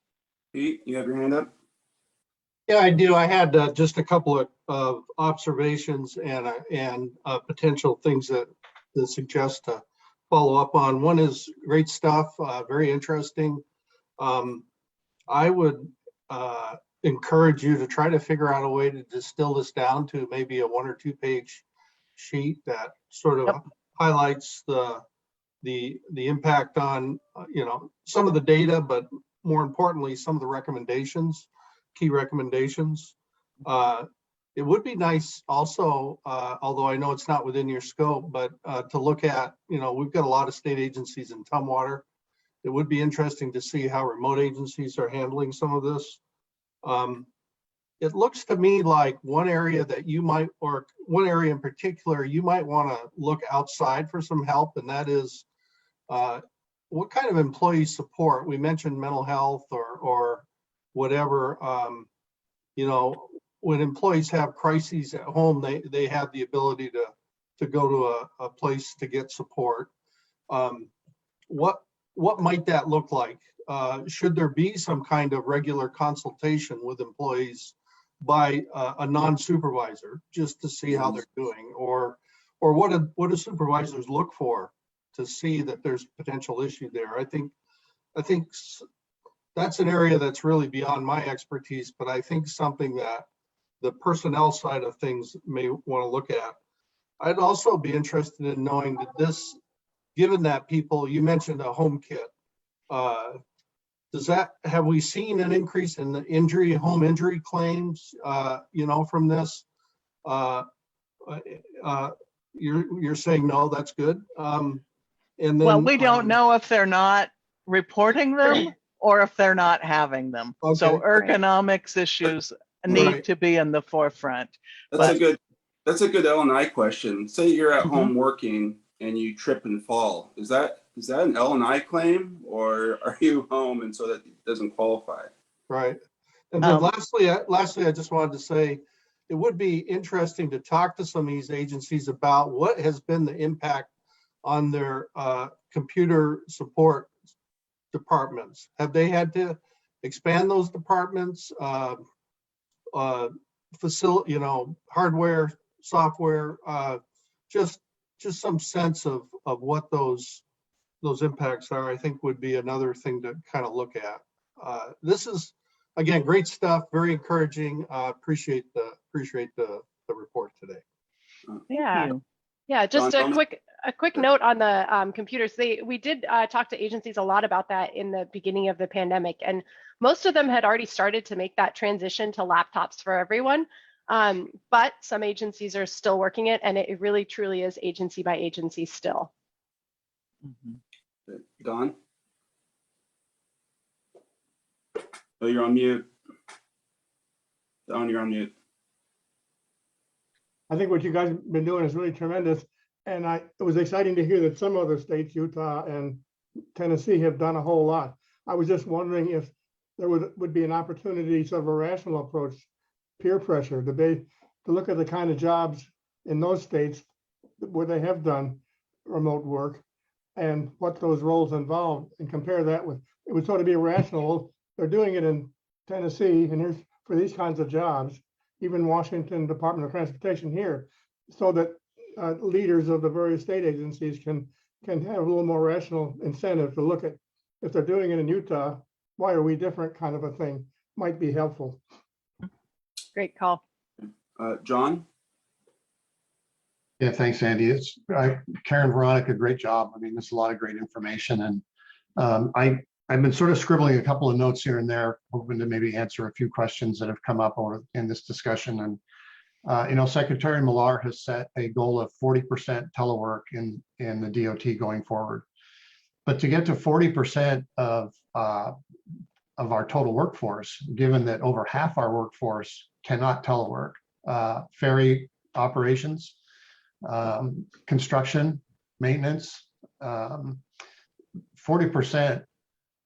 Pete, you have your hand up? Yeah, I do. I had just a couple of observations and potential things that suggest to follow up on. One is great stuff, very interesting. I would encourage you to try to figure out a way to distill this down to maybe a 1 or 2 page sheet that sort of highlights the impact on some of the data, but more importantly, some of the recommendations. Key recommendations. It would be nice also, although I know it's not within your scope, but to look at, we've got a lot of state agencies in Tumwater. It would be interesting to see how remote agencies are handling some of this. It looks to me like one area that you might, or one area in particular, you might want to look outside for some help, and that is what kind of employee support. We mentioned mental health or whatever, when employees have crises at home, they have the ability to go to a place to get support. What what might that look like? Should there be some kind of regular consultation with employees by a non-supervisor just to see how they're doing? Or what do supervisors look for to see that there's potential issue there? I think that's an area that's really beyond my expertise, but I think something that the personnel side of things may want to look at. I'd also be interested in knowing that this, given that people, you mentioned a home kit, have we seen an increase in the home injury claims, from this? You're saying no, that's good. And then, Well, we don't know if they're not reporting them or if they're not having them. So Okay. ergonomics issues need Right. to be in the forefront. That's a good L&I question. Say you're at Mhm. home working and you trip and fall. Is that an L&I claim, or are you home and so that it doesn't qualify? Right. And then lastly, I just wanted to say, it would be interesting to talk to some of these agencies about what has been the impact on their computer support departments. Have they had to expand those departments, facility, hardware, software, just some sense of what those impacts are, I think would be another thing to kind of look at. This is, again, great stuff, very encouraging. Appreciate the report today. Yeah. Yeah, just Don, a quick note on the computers. We did talk to agencies a lot about that in the beginning of the pandemic, and most of them had already started to make that transition to laptops for everyone. But some agencies are still working it, and it really truly is agency by agency still. Don? Oh, you're on mute. Don, you're on mute. I think what you guys have been doing is really tremendous. And it was exciting to hear that some other states, Utah and Tennessee, have done a whole lot. I was just wondering if there would be an opportunity, sort of a rational approach, peer pressure, to look at the kind of jobs in those states where they have done remote work and what those roles involve, and compare that with, it would sort of be rational. They're doing it in Tennessee, and here's for these kinds of jobs, even Washington Department of Transportation here, so that leaders of the various state agencies can have a little more rational incentive to look at, if they're doing it in Utah, why are we different, kind of a thing might be helpful. Great call. John? Yeah, thanks, Andy. Karen, Veronica, great job. I mean, there's a lot of great information, and I've been sort of scribbling a couple of notes here and there, hoping to maybe answer a few questions that have come up in this discussion. And Secretary Millar has set a goal of 40% telework in the DOT going forward. But to get to 40% of our total workforce, given that over half our workforce cannot telework, ferry operations, construction, maintenance, 40%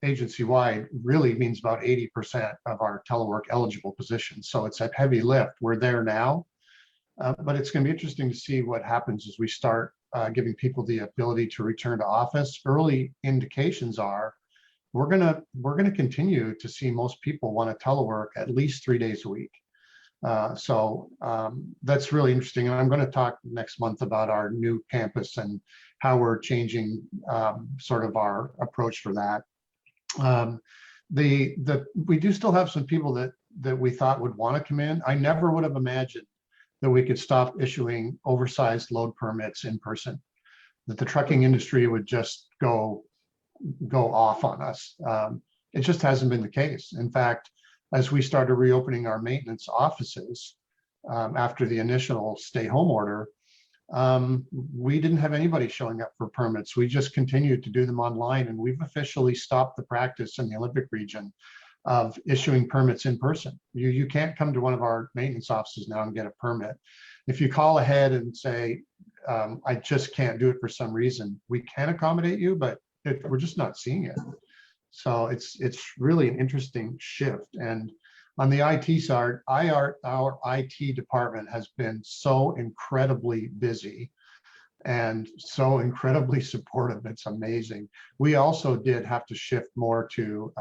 agency-wide really means about 80% of our telework eligible positions. So it's a heavy lift. We're there now, but it's going to be interesting to see what happens as we start giving people the ability to return to office. Early indications are we're going to continue to see most people want to telework at least 3 days a week. So that's really interesting. And I'm going to talk next month about our new campus and how we're changing sort of our approach for that. We do still have some people that we thought would want to come in. I never would have imagined that we could stop issuing oversized load permits in person, that the trucking industry would just go off on us. It just hasn't been the case. In fact, as we started reopening our maintenance offices after the initial stay home order, we didn't have anybody showing up for permits. We just continued to do them online, and we've officially stopped the practice in the Olympic region of issuing permits in person. You can't come to one of our maintenance offices now and get a permit. If you call ahead and say, I just can't do it for some reason, we can accommodate you, but we're just not seeing it. So it's really an interesting shift. And on the IT side, our IT department has been so incredibly busy. and so incredibly supportive. It's amazing. We also did have to shift more to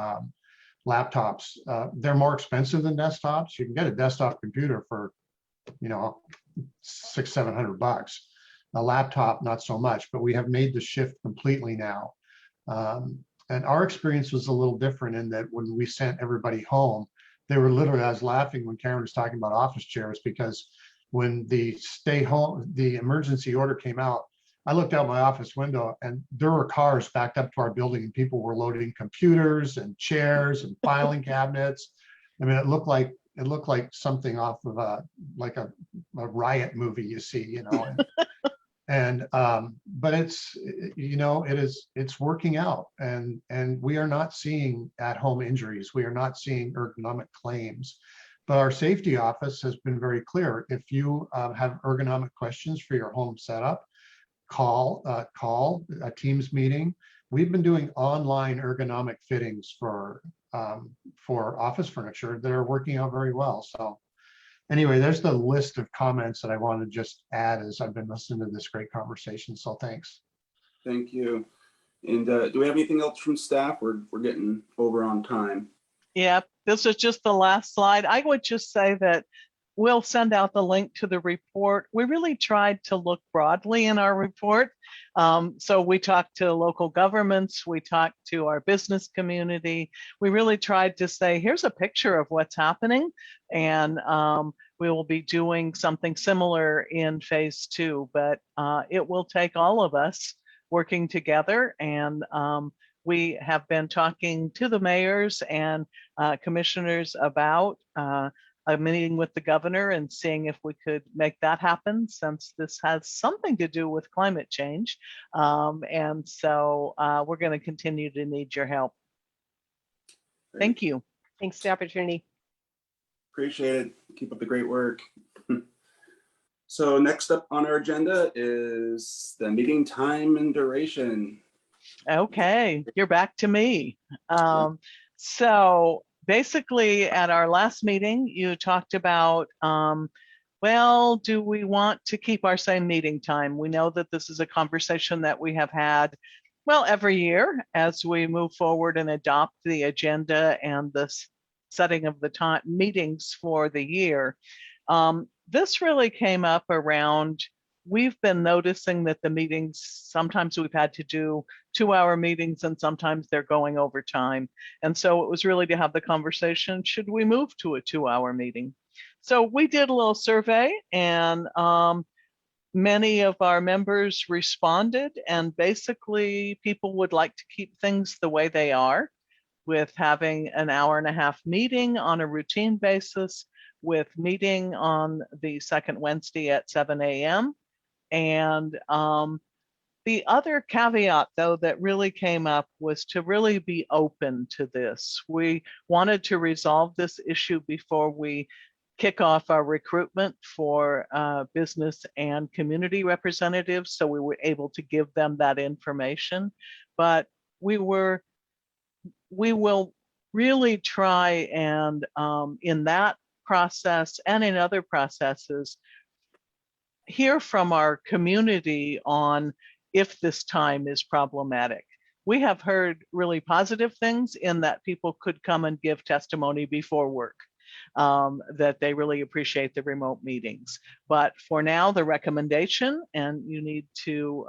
laptops. They're more expensive than desktops. You can get a desktop computer for, you know, $600-700. A laptop, not so much, but we have made the shift completely now. And our experience was a little different in that when we sent everybody home, they were literally, I was laughing when Karen was talking about office chairs, because when the stay home, the emergency order came out, I looked out my office window and there were cars backed up to our building and people were loading computers and chairs and filing cabinets. I mean, it looked like something off of a riot movie you see, you know. But it's, you know, it's working out, and we are not seeing at-home injuries. We are not seeing ergonomic claims, but our safety office has been very clear. If you have ergonomic questions for your home setup, call a Teams meeting. We've been doing online ergonomic fittings for office furniture that are working out very well. So anyway, there's the list of comments that I want to just add as I've been listening to this great conversation. So thanks. Thank you. And do we have anything else from staff? We're getting over on time. Yeah, this is just the last slide. I would just say that we'll send out the link to the report. We really tried to look broadly in our report. So we talked to local governments, we talked to our business community. We really tried to say, here's a picture of what's happening. And we will be doing something similar in phase 2, but it will take all of us working together. And we have been talking to the mayors and commissioners about a meeting with the governor and seeing if we could make that happen, since this has something to do with climate change. And so we're going to continue to need your help. Thank you. Thanks for the opportunity. Appreciate it. Keep up the great work. So next up on our agenda is the meeting time and duration. Okay, you're back to me. So basically at our last meeting, you talked about, well, do we want to keep our same meeting time? We know that this is a conversation that we have had, well, every year as we move forward and adopt the agenda and the setting of the time meetings for the year. This really came up around, we've been noticing that the meetings, sometimes we've had to do 2-hour meetings and sometimes they're going over time. And so it was really to have the conversation, should we move to a 2-hour meeting? So we did a little survey, and many of our members responded, and basically people would like to keep things the way they are, with having an 1.5-hour meeting on a routine basis, with meeting on the second Wednesday at 7 a.m. And the other caveat, though, that really came up was to really be open to this. We wanted to resolve this issue before we kick off our recruitment for business and community representatives, so we were able to give them that information. But we will really try and in that process and in other processes, hear from our community on if this time is problematic. We have heard really positive things in that people could come and give testimony before work, that they really appreciate the remote meetings. But for now, the recommendation, and you need to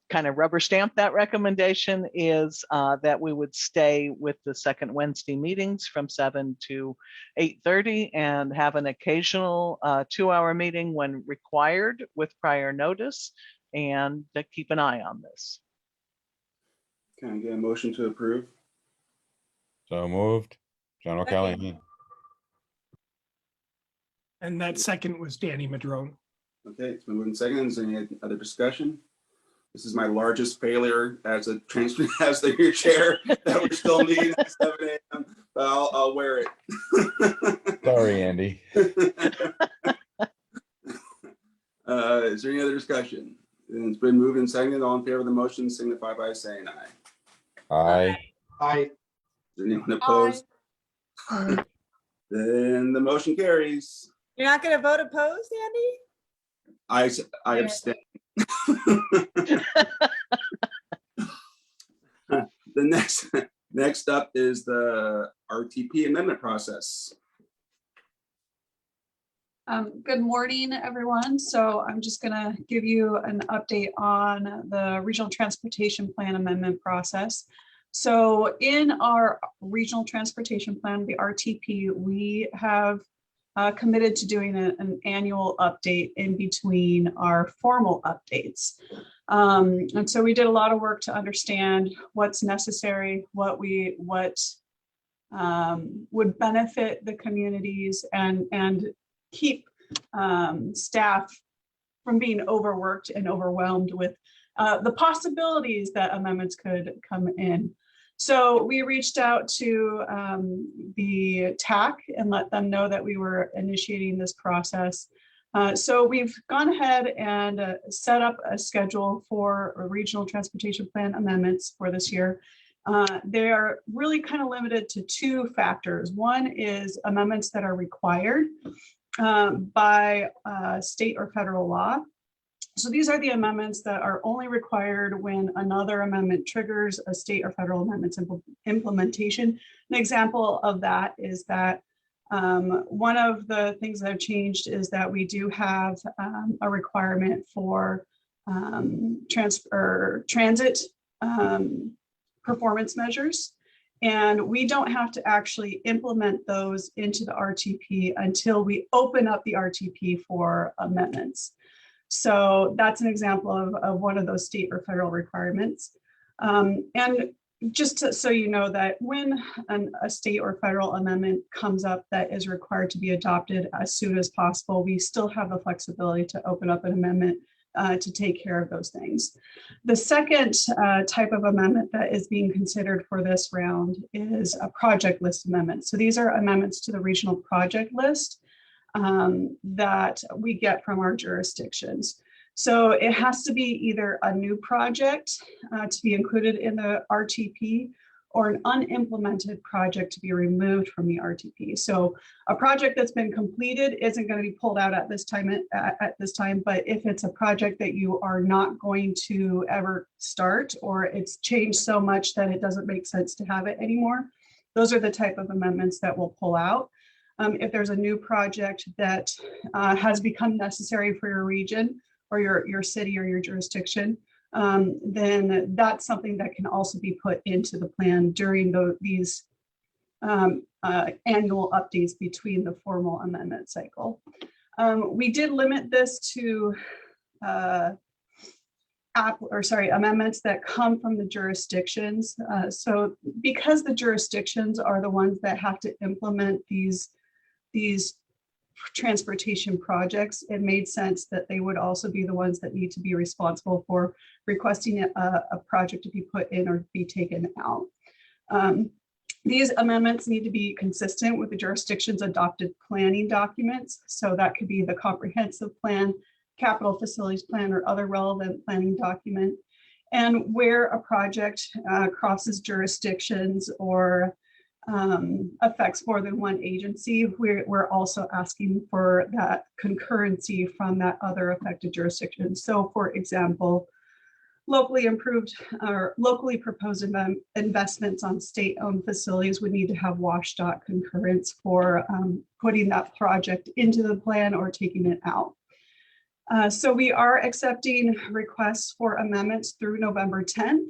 kind of rubber stamp that recommendation, is that we would stay with the second Wednesday meetings from 7 to 8:30 and have an occasional 2-hour meeting when required with prior notice, and to keep an eye on this. Can I get a motion to approve? So moved. John O'Callaghan. And that second was Danny Madrone. Okay, it's been moved in second. Is there any other discussion? This is my largest failure as a transfer as the chair that we're still meeting at 7 a.m. But I'll wear it. Sorry, Andy. Is there any other discussion? It's been moved and seconded. All in favor of the motion signify by saying aye. Aye. Aye. Is there anyone opposed? Then the motion carries. You're not going to vote opposed, Andy? I abstain. The next up is the RTP amendment process. Good morning, everyone. So I'm just going to give you an update on the Regional Transportation Plan amendment process. So in our Regional Transportation Plan, the RTP, we have committed to doing an annual update in between our formal updates. And so we did a lot of work to understand what's necessary, what would benefit the communities and keep staff from being overworked and overwhelmed with the possibilities that amendments could come in. So we reached out to the TAC and let them know that we were initiating this process. So we've gone ahead and set up a schedule for Regional Transportation Plan amendments for this year. They are really kind of limited to two factors. One is amendments that are required by state or federal law. So these are the amendments that are only required when another amendment triggers a state or federal amendments implementation. An example of that is that one of the things that have changed is that we do have a requirement for transit performance measures. And we don't have to actually implement those into the RTP until we open up the RTP for amendments. So that's an example of one of those state or federal requirements. And just so you know that when a state or federal amendment comes up that is required to be adopted as soon as possible, we still have the flexibility to open up an amendment to take care of those things. The second type of amendment that is being considered for this round is a project list amendment. So these are amendments to the regional project list that we get from our jurisdictions. So it has to be either a new project to be included in the RTP or an unimplemented project to be removed from the RTP. So a project that's been completed isn't going to be pulled out at this time, but if it's a project that you are not going to ever start, or it's changed so much that it doesn't make sense to have it anymore, those are the type of amendments that we'll pull out. If there's a new project that has become necessary for your region or your city or your jurisdiction, then that's something that can also be put into the plan during these annual updates between the formal amendment cycle. We did limit this to amendments that come from the jurisdictions. So because the jurisdictions are the ones that have to implement these transportation projects, it made sense that they would also be the ones that need to be responsible for requesting a project to be put in or be taken out. These amendments need to be consistent with the jurisdiction's adopted planning documents. So that could be the comprehensive plan, capital facilities plan, or other relevant planning document. And where a project crosses jurisdictions or affects more than one agency, we're also asking for that concurrency from that other affected jurisdiction. So for example, locally improved or locally proposed investments on state-owned facilities would need to have WSDOT concurrence for putting that project into the plan or taking it out. So we are accepting requests for amendments through November 10th.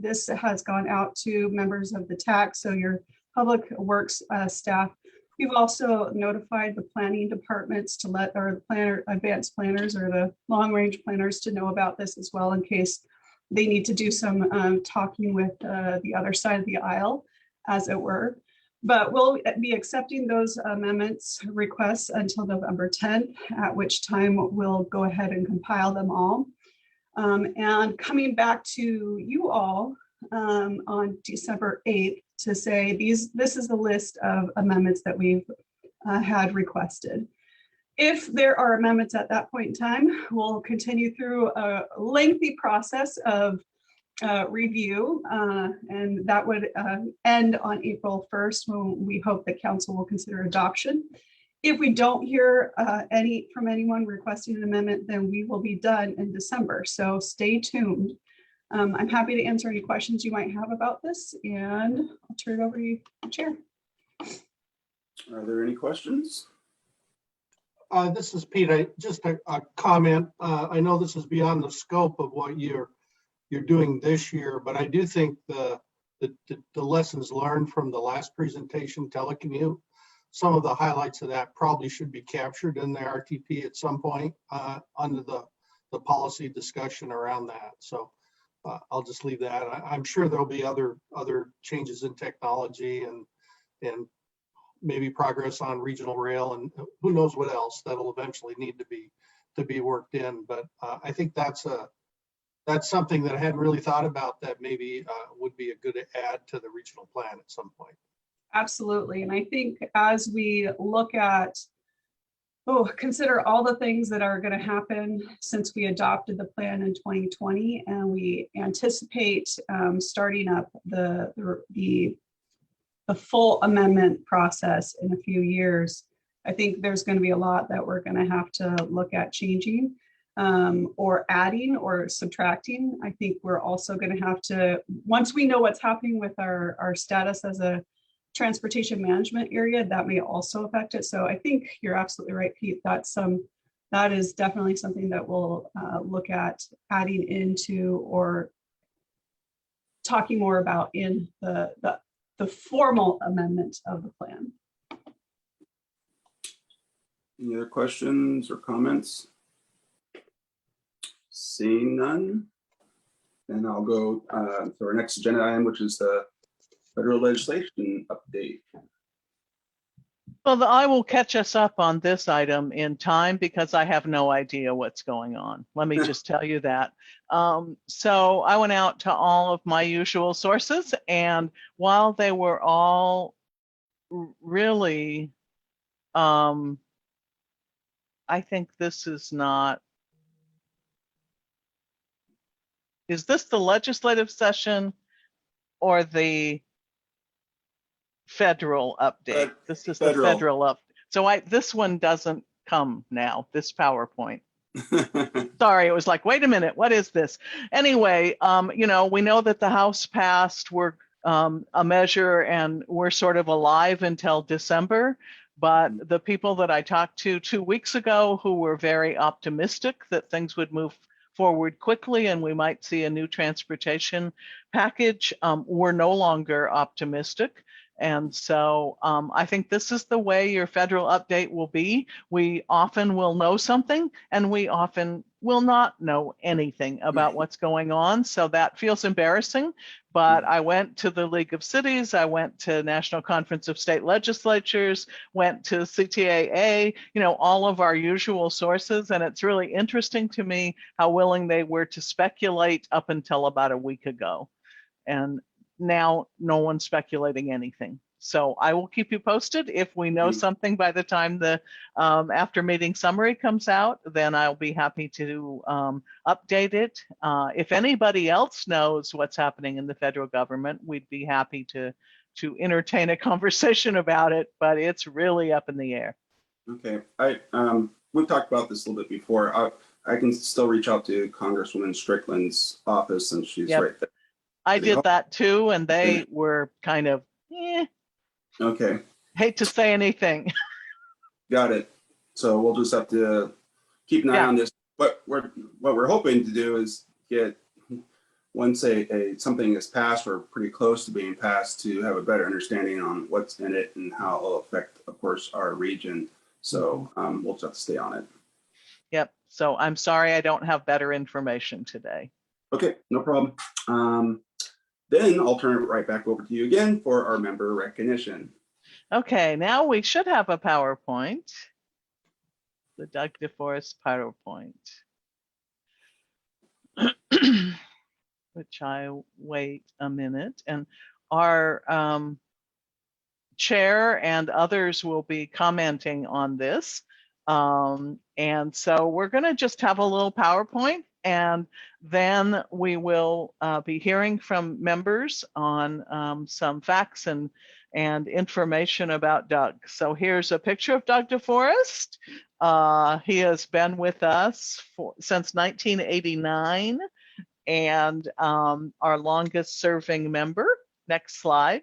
This has gone out to members of the TAC, so your public works staff. We've also notified the planning departments to let our advanced planners or the long range planners to know about this as well, in case they need to do some talking with the other side of the aisle, as it were. But we'll be accepting those amendments requests until November 10th, at which time we'll go ahead and compile them all. And coming back to you all on December 8th to say this is the list of amendments that we've had requested. If there are amendments at that point in time, we'll continue through a lengthy process of review, and that would end on April 1st, when we hope that council will consider adoption. If we don't hear from anyone requesting an amendment, then we will be done in December. So stay tuned. I'm happy to answer any questions you might have about this, and I'll turn it over to you, Chair. Are there any questions? This is Pete. Just a comment. I know this is beyond the scope of what you're doing this year, but I do think the lessons learned from the last presentation, telecommute, some of the highlights of that probably should be captured in the RTP at some point under the policy discussion around that. So I'll just leave that. I'm sure there'll be other changes in technology and maybe progress on regional rail and who knows what else that'll eventually need to be worked in. But I think that's something that I hadn't really thought about that maybe would be a good add to the regional plan at some point. Absolutely. And I think as we look at, consider all the things that are going to happen since we adopted the plan in 2020, and we anticipate starting up the full amendment process in a few years, I think there's going to be a lot that we're going to have to look at changing or adding or subtracting. I think we're also going to have to, once we know what's happening with our status as a transportation management area, that may also affect it. So I think you're absolutely right, Pete. That is definitely something that we'll look at adding into or talking more about in the formal amendment of the plan. Any other questions or comments? Seeing none, then I'll go to our next agenda item, which is the federal legislation update. Well, I will catch us up on this item in time because I have no idea what's going on. Let me just tell you that. So I went out to all of my usual sources, and while they were all really, I think this is not, is this the legislative session or the federal update? This is federal. the federal up. So this one doesn't come now, this PowerPoint. Sorry, it was like, wait a minute, what is this? Anyway, we know that the House passed a measure and we're sort of alive until December. But the people that I talked to 2 weeks ago who were very optimistic that things would move forward quickly and we might see a new transportation package, were no longer optimistic. And so I think this is the way your federal update will be. We often will know something and we often will not know anything about what's going on. So that feels embarrassing. But I went to the League of Cities, I went to National Conference of State Legislatures, went to CTAA, all of our usual sources. And it's really interesting to me how willing they were to speculate up until about a week ago. And now no one's speculating anything. So I will keep you posted. If we know something by the time the after meeting summary comes out, then I'll be happy to update it. If anybody else knows what's happening in the federal government, we'd be happy to entertain a conversation about it, but it's really up in the air. Okay, we've talked about this a little bit before. I can still reach out to Congresswoman Strickland's office, and she's right there. I did that too, and they were kind of, Okay. Hate to say anything. Got it. So we'll just have to keep an eye on this. What we're hoping to do is get, once something is passed or pretty close to being passed, to have a better understanding on what's in it and how it will affect, of course, our region. So we'll just have to stay on it. Yep. So I'm sorry I don't have better information today. Okay, no problem. Then I'll turn it right back over to you again for our member recognition. Okay, now we should have a PowerPoint. The Doug DeForest PowerPoint. Which I wait a minute. And our chair and others will be commenting on this. And so we're going to just have a little PowerPoint and then we will be hearing from members on some facts and information about Doug. So here's a picture of Doug DeForest. He has been with us since 1989 and our longest serving member. Next slide.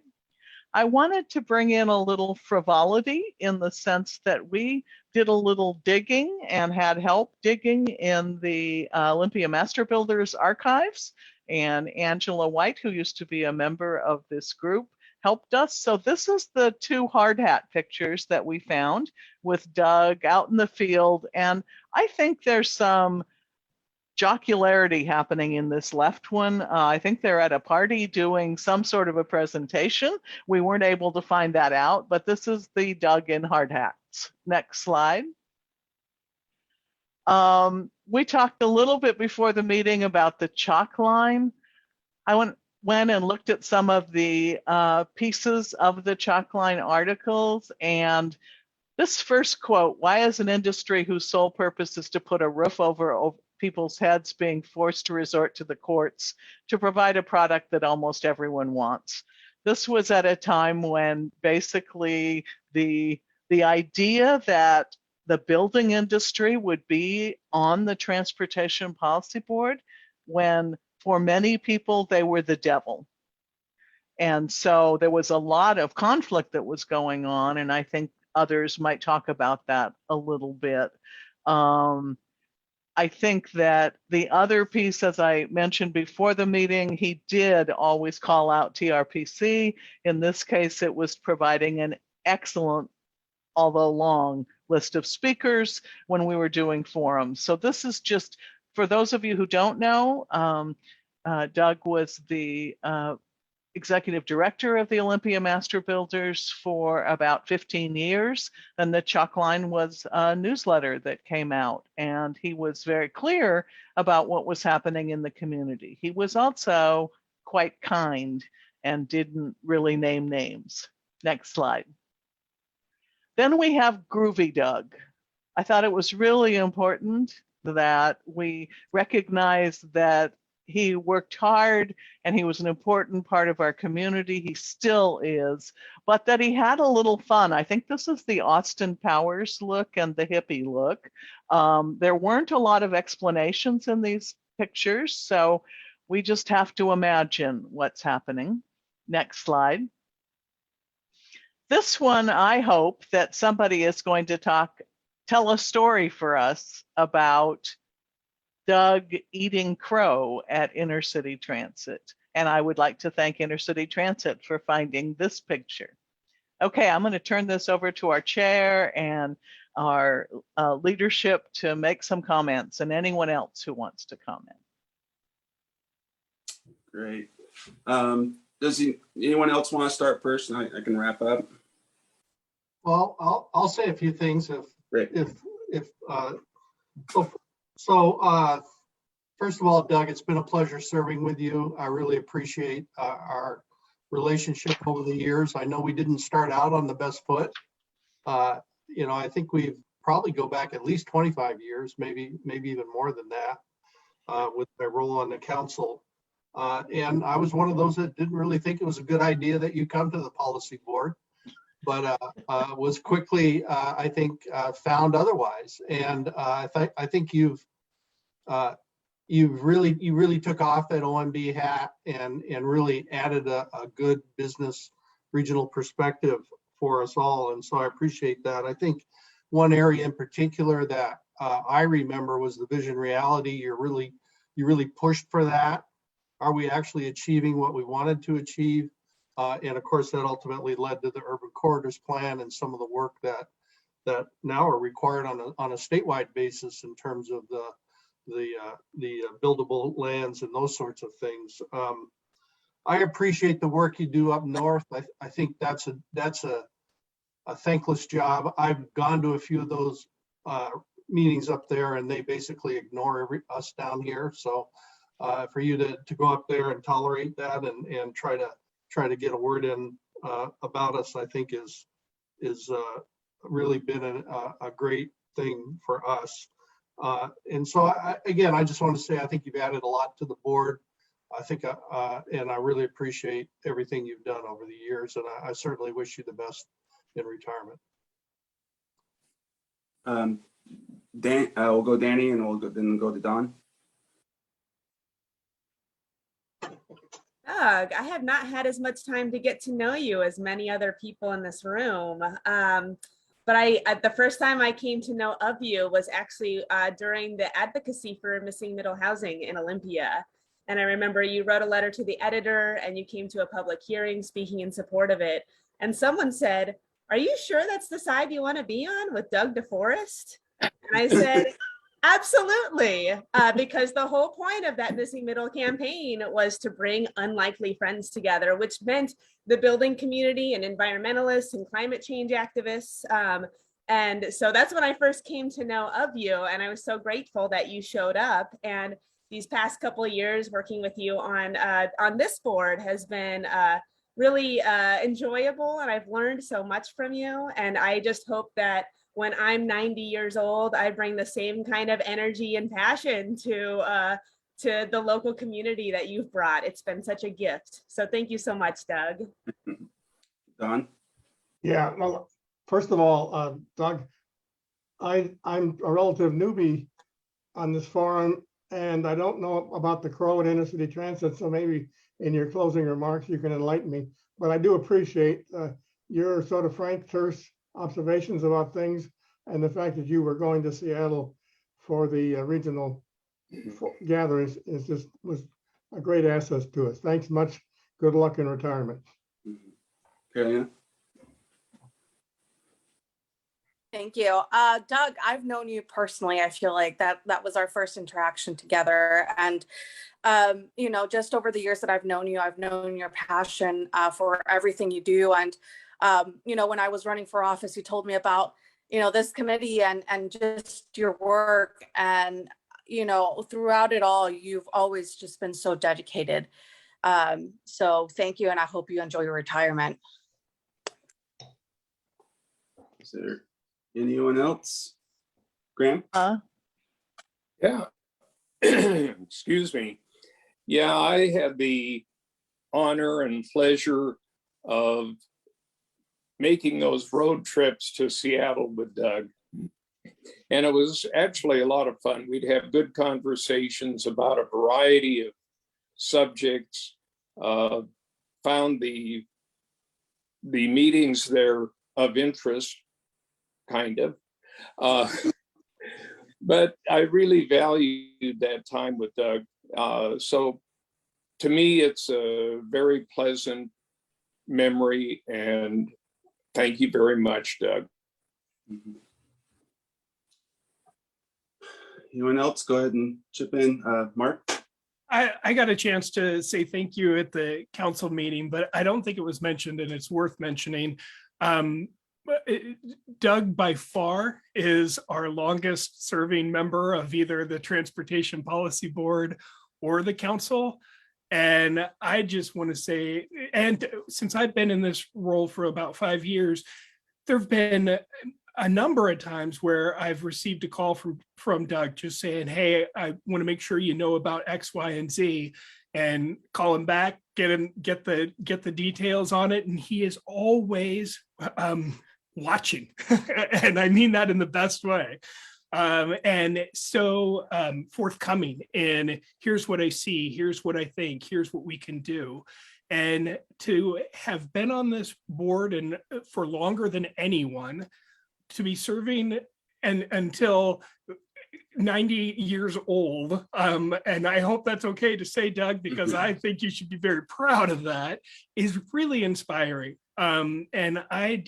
I wanted to bring in a little frivolity in the sense that we did a little digging and had help digging in the Olympia Master Builders archives. And Angela White, who used to be a member of this group, helped us. So this is the 2 hard hat pictures that we found with Doug out in the field. And I think there's some jocularity happening in this left one. I think they're at a party doing some sort of a presentation. We weren't able to find that out, but this is the Doug in hard hats. Next slide. We talked a little bit before the meeting about the chalk line. I went and looked at some of the pieces of the chalk line articles, and this first quote, "Why is an industry whose sole purpose is to put a roof over people's heads being forced to resort to the courts to provide a product that almost everyone wants?" This was at a time when basically the idea that the building industry would be on the Transportation Policy Board, when for many people they were the devil. And so there was a lot of conflict that was going on, and I think others might talk about that a little bit. I think that the other piece, as I mentioned before the meeting, he did always call out TRPC. In this case, it was providing an excellent, although long, list of speakers when we were doing forums. So this is just, for those of you who don't know, Doug was the executive director of the Olympia Master Builders for about 15 years. And the chalk line was a newsletter that came out, and he was very clear about what was happening in the community. He was also quite kind and didn't really name names. Next slide. Then we have Groovy Doug. I thought it was really important that we recognize that he worked hard and he was an important part of our community. He still is, but that he had a little fun. I think this is the Austin Powers look and the hippie look. There weren't a lot of explanations in these pictures, so we just have to imagine what's happening. Next slide. This one, I hope that somebody is going to tell a story for us about Doug eating crow at Intercity Transit. And I would like to thank Intercity Transit for finding this picture. Okay, I'm going to turn this over to our chair and our leadership to make some comments, and anyone else who wants to comment. Great. Does anyone else want to start first? And I can wrap up. Well, I'll say a few things first of all, Doug, it's been a pleasure serving with you. I really appreciate our relationship over the years. I know we didn't start out on the best foot. I think we've probably go back at least 25 years, maybe even more than that, with my role on the council. And I was one of those that didn't really think it was a good idea that you come to the policy board, but was quickly, I think, found otherwise. And I think you really took off that OMB hat and really added a good business regional perspective for us all. And so I appreciate that. I think one area in particular that I remember was the vision reality. You really pushed for that. Are we actually achieving what we wanted to achieve? And of course, that ultimately led to the Urban Corridors Plan and some of the work that now are required on a statewide basis in terms of the buildable lands and those sorts of things. I appreciate the work you do up north. I think that's a thankless job. I've gone to a few of those meetings up there, and they basically ignore us down here. So for you to go up there and tolerate that and try to get a word in about us, I think is really been a great thing for us. And so again, I just want to say, I think you've added a lot to the board. I think, and I really appreciate everything you've done over the years, and I certainly wish you the best in retirement. Dan, we'll go Danny, and then go to Don. Doug, I have not had as much time to get to know you as many other people in this room. But the first time I came to know of you was actually during the advocacy for missing middle housing in Olympia. And I remember you wrote a letter to the editor and you came to a public hearing speaking in support of it. And someone said, "Are you sure that's the side you want to be on with Doug DeForest?" And I said, absolutely, because the whole point of that Missing Middle campaign was to bring unlikely friends together, which meant the building community and environmentalists and climate change activists. And so that's when I first came to know of you. And I was so grateful that you showed up. And these past couple of years working with you on this board has been really enjoyable. And I've learned so much from you. And I just hope that when I'm 90 years old, I bring the same kind of energy and passion to the local community that you've brought. It's been such a gift. So thank you so much, Doug. Don? Yeah, well, first of all, Doug, I'm a relative newbie on this forum, and I don't know about the Crow and Inner City Transit, so maybe in your closing remarks, you can enlighten me. But I do appreciate your sort of frank, terse observations about things, and the fact that you were going to Seattle for the regional gatherings was a great asset to us. Thanks much. Good luck in retirement. Carolina? Thank you. Doug, I've known you personally. I feel like that was our first interaction together. And, you know, just over the years that I've known you, I've known your passion for everything you do. And, you know, when I was running for office, you told me about, you know, this committee and just your work. And, you know, throughout it all, you've always just been so dedicated. So thank you. And I hope you enjoy your retirement. Is there anyone else? Graham? Yeah. Excuse me. Yeah, I had the honor and pleasure of making those road trips to Seattle with Doug. And it was actually a lot of fun. We'd have good conversations about a variety of subjects. Found the meetings there of interest, kind of. But I really valued that time with Doug. So to me, it's a very pleasant memory, and thank you very much, Doug. Anyone else? Go ahead and chip in. Mark? I got a chance to say thank you at the council meeting, but I don't think it was mentioned, and it's worth mentioning. Doug by far is our longest serving member of either the Transportation Policy Board or the council. And I just want to say, and since I've been in this role for about 5 years, there have been a number of times where I've received a call from Doug just saying, "Hey, I want to make sure you know about X, Y, and Z," and call him back, get the details on it. And he is always watching. And I mean that in the best way. And so forthcoming in here's what I see, here's what I think, here's what we can do. And to have been on this board and for longer than anyone, to be serving and until 90 years old. And I hope that's okay to say, Doug, because I think you should be very proud of that, is really inspiring. And I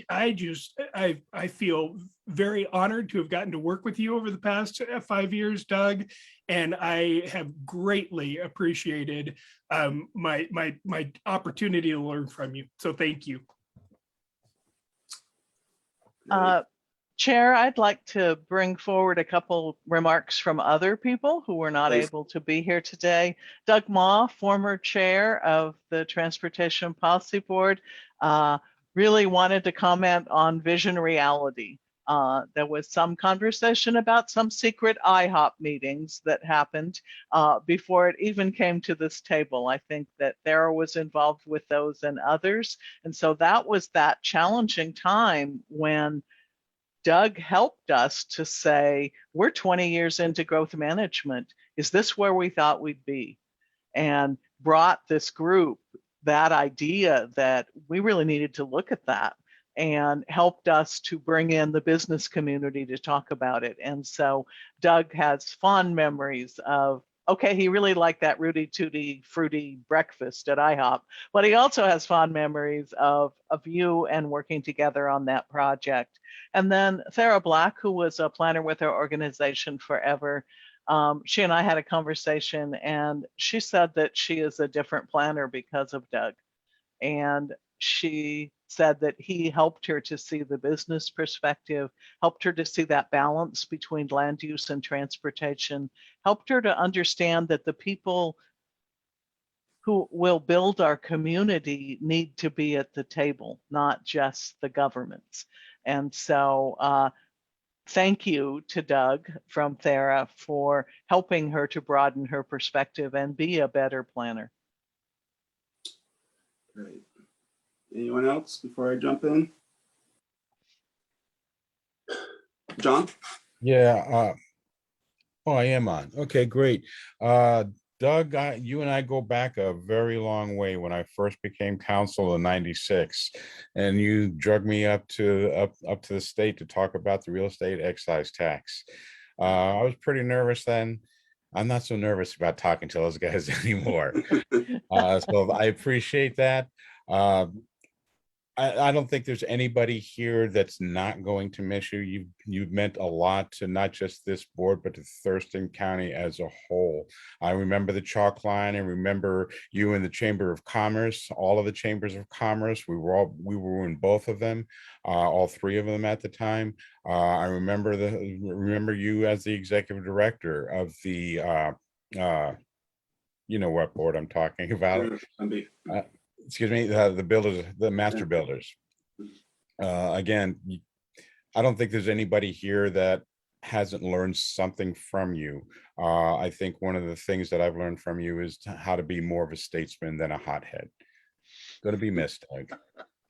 feel very honored to have gotten to work with you over the past 5 years, Doug. And I have greatly appreciated my opportunity to learn from you. So thank you. Chair, I'd like to bring forward a couple remarks from other people who were not able to be here today. Doug Ma, former chair of the Transportation Policy Board, really wanted to comment on vision reality. There was some conversation about some secret IHOP meetings that happened before it even came to this table. I think that Thera was involved with those and others. And so that was that challenging time when Doug helped us to say, we're 20 years into growth management. Is this where we thought we'd be? And brought this group that idea that we really needed to look at that, and helped us to bring in the business community to talk about it. And so Doug has fond memories of, okay, he really liked that Rudy Tooty fruity breakfast at IHOP, but he also has fond memories of you and working together on that project. And then Thera Black, who was a planner with our organization forever, she and I had a conversation, and she said that she is a different planner because of Doug. And she said that he helped her to see the business perspective, helped her to see that balance between land use and transportation, helped her to understand that the people who will build our community need to be at the table, not just the governments. And so thank you to Doug from Thera for helping her to broaden her perspective and be a better planner. Great. Anyone else before I jump in? John? Yeah. Oh, I am on. Okay, great. Doug, you and I go back a very long way. When I first became council in '96, and you drug me up to the state to talk about the real estate excise tax. I was pretty nervous then. I'm not so nervous about talking to those guys anymore. So I appreciate that. I don't think there's anybody here that's not going to miss you. You've meant a lot to not just this board, but to Thurston County as a whole. I remember the chalk line. I remember you in the Chamber of Commerce, all of the chambers of commerce. We were in both of them, all three of them at the time. I remember you as the executive director of the you know what board I'm talking about. Excuse me, the builders, the master builders. Again, I don't think there's anybody here that hasn't learned something from you. I think one of the things that I've learned from you is how to be more of a statesman than a hothead. Going to be missed, Doug.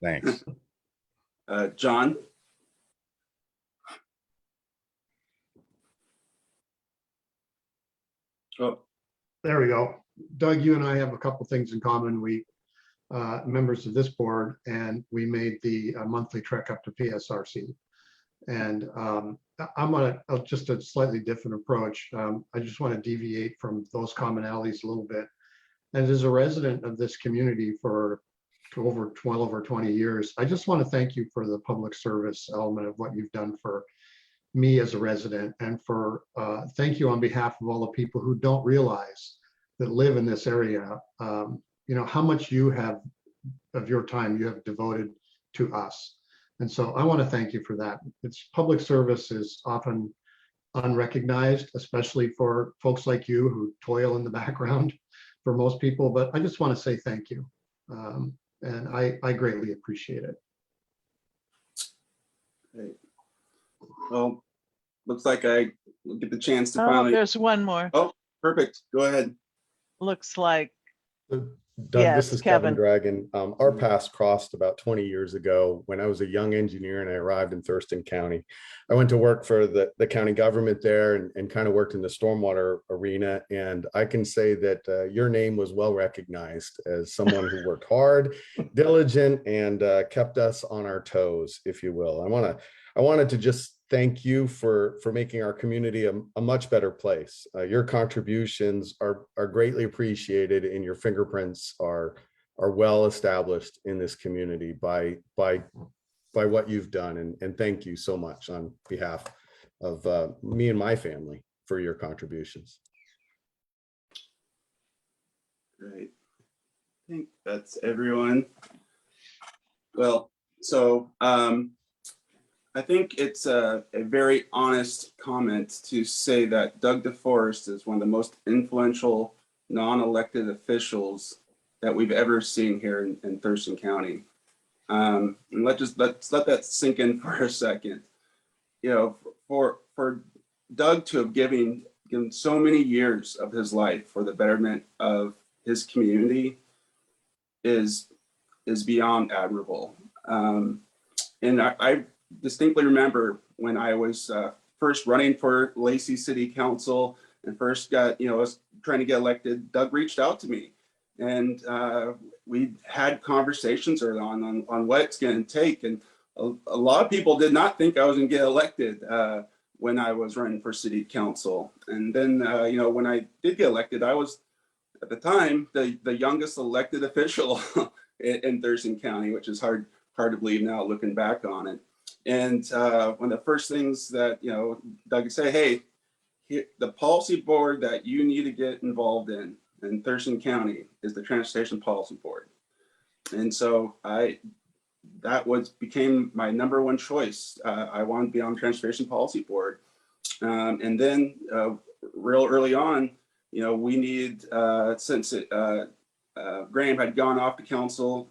Thanks. John? Oh, there we go. Doug, you and I have a couple things in common. We members of this board, and we made the monthly trek up to PSRC. And I'm on just a slightly different approach. I just want to deviate from those commonalities a little bit. And as a resident of this community for over 12 or 20 years, I just want to thank you for the public service element of what you've done for me as a resident, and for thank you on behalf of all the people who don't realize that live in this area. You know, how much you have of your time you have devoted to us. And so I want to thank you for that. It's public service is often unrecognized, especially for folks like you who toil in the background for most people, but I just want to say thank you. And I greatly appreciate it. Great. Well, looks like I will get the chance to finally. There's one more. Oh, perfect. Go ahead. Looks like. Doug, Yes, this is Kevin Dragon. Our paths crossed about 20 years ago when I was a young engineer and I arrived in Thurston County. I went to work for the county government there and kind of worked in the stormwater arena. And I can say that your name was well recognized as someone who worked hard, diligent, and kept us on our toes, if you will. I wanted to just thank you for making our community a much better place. Your contributions are greatly appreciated, and your fingerprints are well established in this community by what you've done. And thank you so much on behalf of me and my family for your contributions. Great. I think that's everyone. Well, so I think it's a very honest comment to say that Doug DeForest is one of the most influential non-elected officials that we've ever seen here in Thurston County. And let's let that sink in for a second. you know, for Doug to have given so many years of his life for the betterment of his community is beyond admirable. And I distinctly remember when I was first running for Lacey City Council and first got, was trying to get elected, Doug reached out to me, and we had conversations early on what it's going to take. And a lot of people did not think I was going to get elected when I was running for city council. And then, when I did get elected, I was at the time the youngest elected official in Thurston County, which is hard to believe now looking back on it. And one of the first things that, Doug would say, hey, the policy board that you need to get involved in Thurston County is the Transportation Policy Board. And so became my number one choice. I wanted to be on the Transportation Policy Board. And then real early on, we needed, since Graham had gone off the council,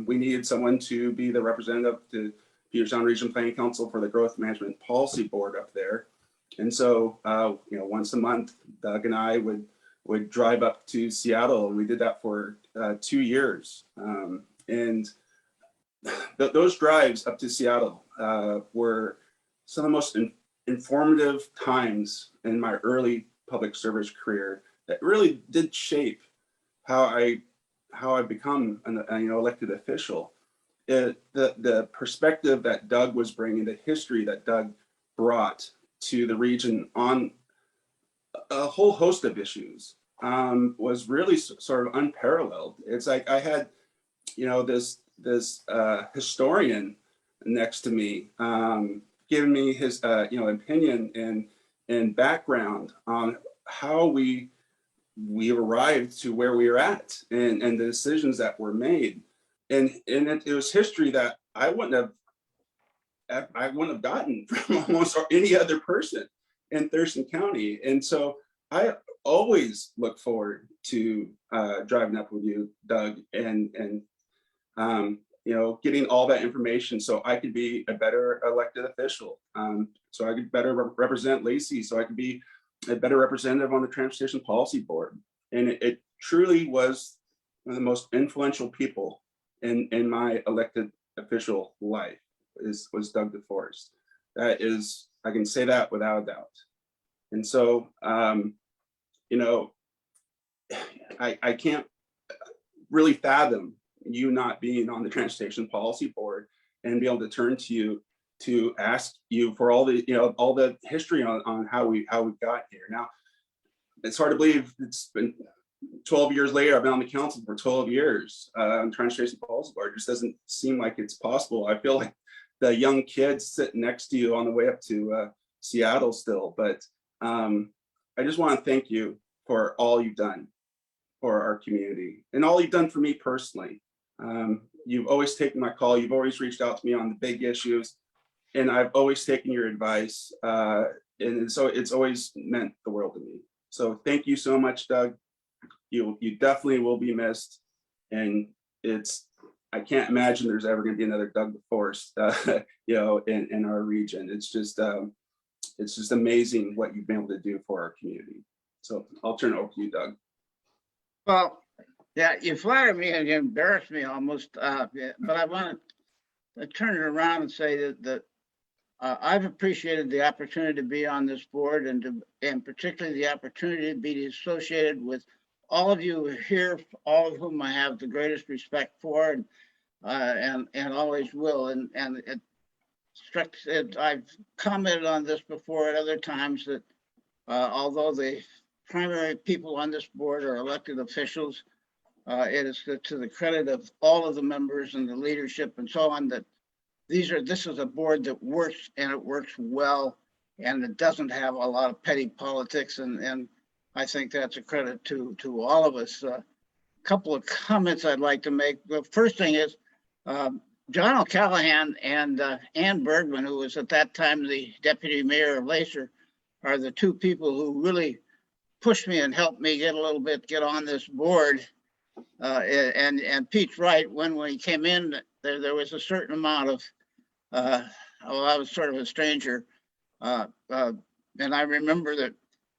we needed someone to be the representative to Peters Sound Region Planning Council for the Growth Management Policy Board up there. And so, once a month, Doug and I would drive up to Seattle, and we did that for 2 years. And those drives up to Seattle were some of the most informative times in my early public service career that really did shape how I become an elected official. The perspective that Doug was bringing, the history that Doug brought to the region on a whole host of issues was really sort of unparalleled. It's like I had, this historian next to me, giving me his, opinion and background on how we arrived to where we are at and the decisions that were made. And it was history that I wouldn't have gotten from almost any other person in Thurston County. And so I always look forward to driving up with you, Doug, and getting all that information so I could be a better elected official, so I could better represent Lacey, so I could be a better representative on the Transportation Policy Board. And it truly was one of the most influential people in my elected official life was Doug DeForest. That is, I can say that without a doubt. And so, I can't really fathom you not being on the Transportation Policy Board and be able to turn to you to ask you for all the history on how we got here. Now, it's hard to believe it's been 12 years later. I've been on the council for 12 years on Transportation Policy Board. It just doesn't seem like it's possible. I feel like the young kids sitting next to you on the way up to Seattle still. But I just want to thank you for all you've done for our community and all you've done for me personally. You've always taken my call. You've always reached out to me on the big issues, and I've always taken your advice. And so it's always meant the world to me. So thank you so much, Doug. You definitely will be missed. And I can't imagine there's ever going to be another Doug DeForest, in our region. It's just amazing what you've been able to do for our community. So I'll turn it over to you, Doug. Well, yeah, you flatter me and you embarrass me almost, but I want to turn it around and say that I've appreciated the opportunity to be on this board and particularly the opportunity to be associated with all of you here, all of whom I have the greatest respect for and always will. And I've commented on this before at other times that although the primary people on this board are elected officials, it is to the credit of all of the members and the leadership and so on that this is a board that works, and it works well, and it doesn't have a lot of petty politics, and I think that's a credit to all of us. A couple of comments I'd like to make. The first thing is John O'Callahan and Ann Bergman, who was at that time the deputy mayor of Lacer, are the two people who really pushed me and helped me get on this board. And Pete's right, when he came in, there was a certain amount of, I was sort of a stranger, And I remember that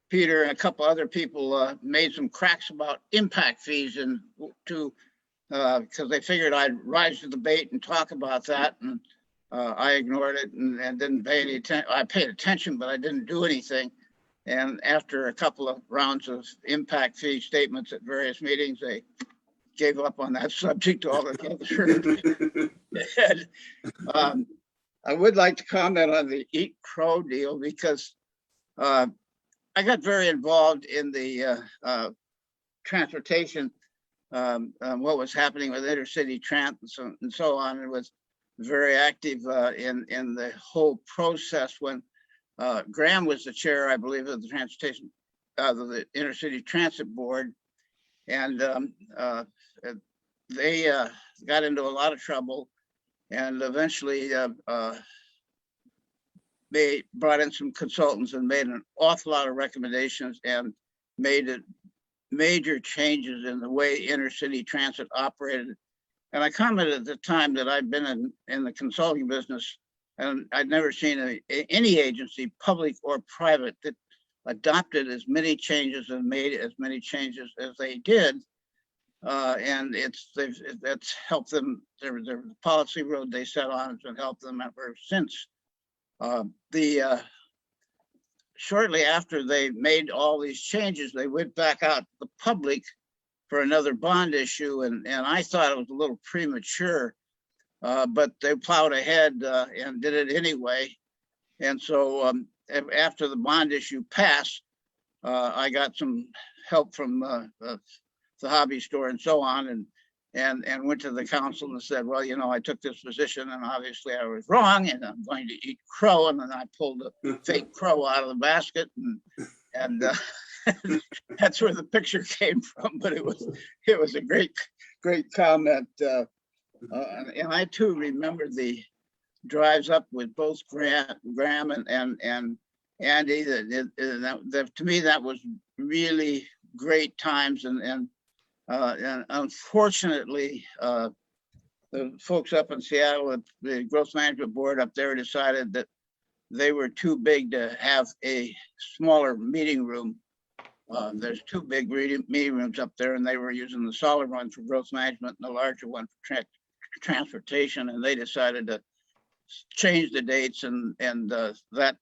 Peter and a couple other people made some cracks about impact fees and because they figured I'd rise to the bait and talk about that. And I ignored it and didn't pay any attention. I paid attention, but I didn't do anything. And after a couple of rounds of impact fee statements at various meetings, they gave up on that subject altogether. And, I would like to comment on the Eat Crow deal because I got very involved in the transportation, what was happening with intercity transit and so on. It was very active in the whole process when Graham was the chair, I believe, of the transportation, the intercity transit board. And they got into a lot of trouble. And eventually they brought in some consultants and made an awful lot of recommendations and made it major changes in the way intercity transit operated. And I commented at the time that I'd been in the consulting business and I'd never seen any agency, public or private, that adopted as many changes and made as many changes as they did. And that's helped them. Their policy road they set on has been helped them ever since. Shortly after they made all these changes, they went back out to the public for another bond issue, and I thought it was a little premature, but they plowed ahead and did it anyway. And so after the bond issue passed, I got some help from the hobby store and so on, and went to the council and said, well, you know, I took this position and obviously I was wrong and I'm going to eat crow. And then I pulled a fake crow out of the basket and that's where the picture came from. But it was a great comment. And I too remember the drives up with both Graham and Andy. That to me, that was really great times. And unfortunately, the folks up in Seattle at the Growth Management Board up there decided that they were too big to have a smaller meeting room. There's two big meeting rooms up there, and they were using the smaller one for growth management and the larger one for transportation. And they decided to change the dates, and that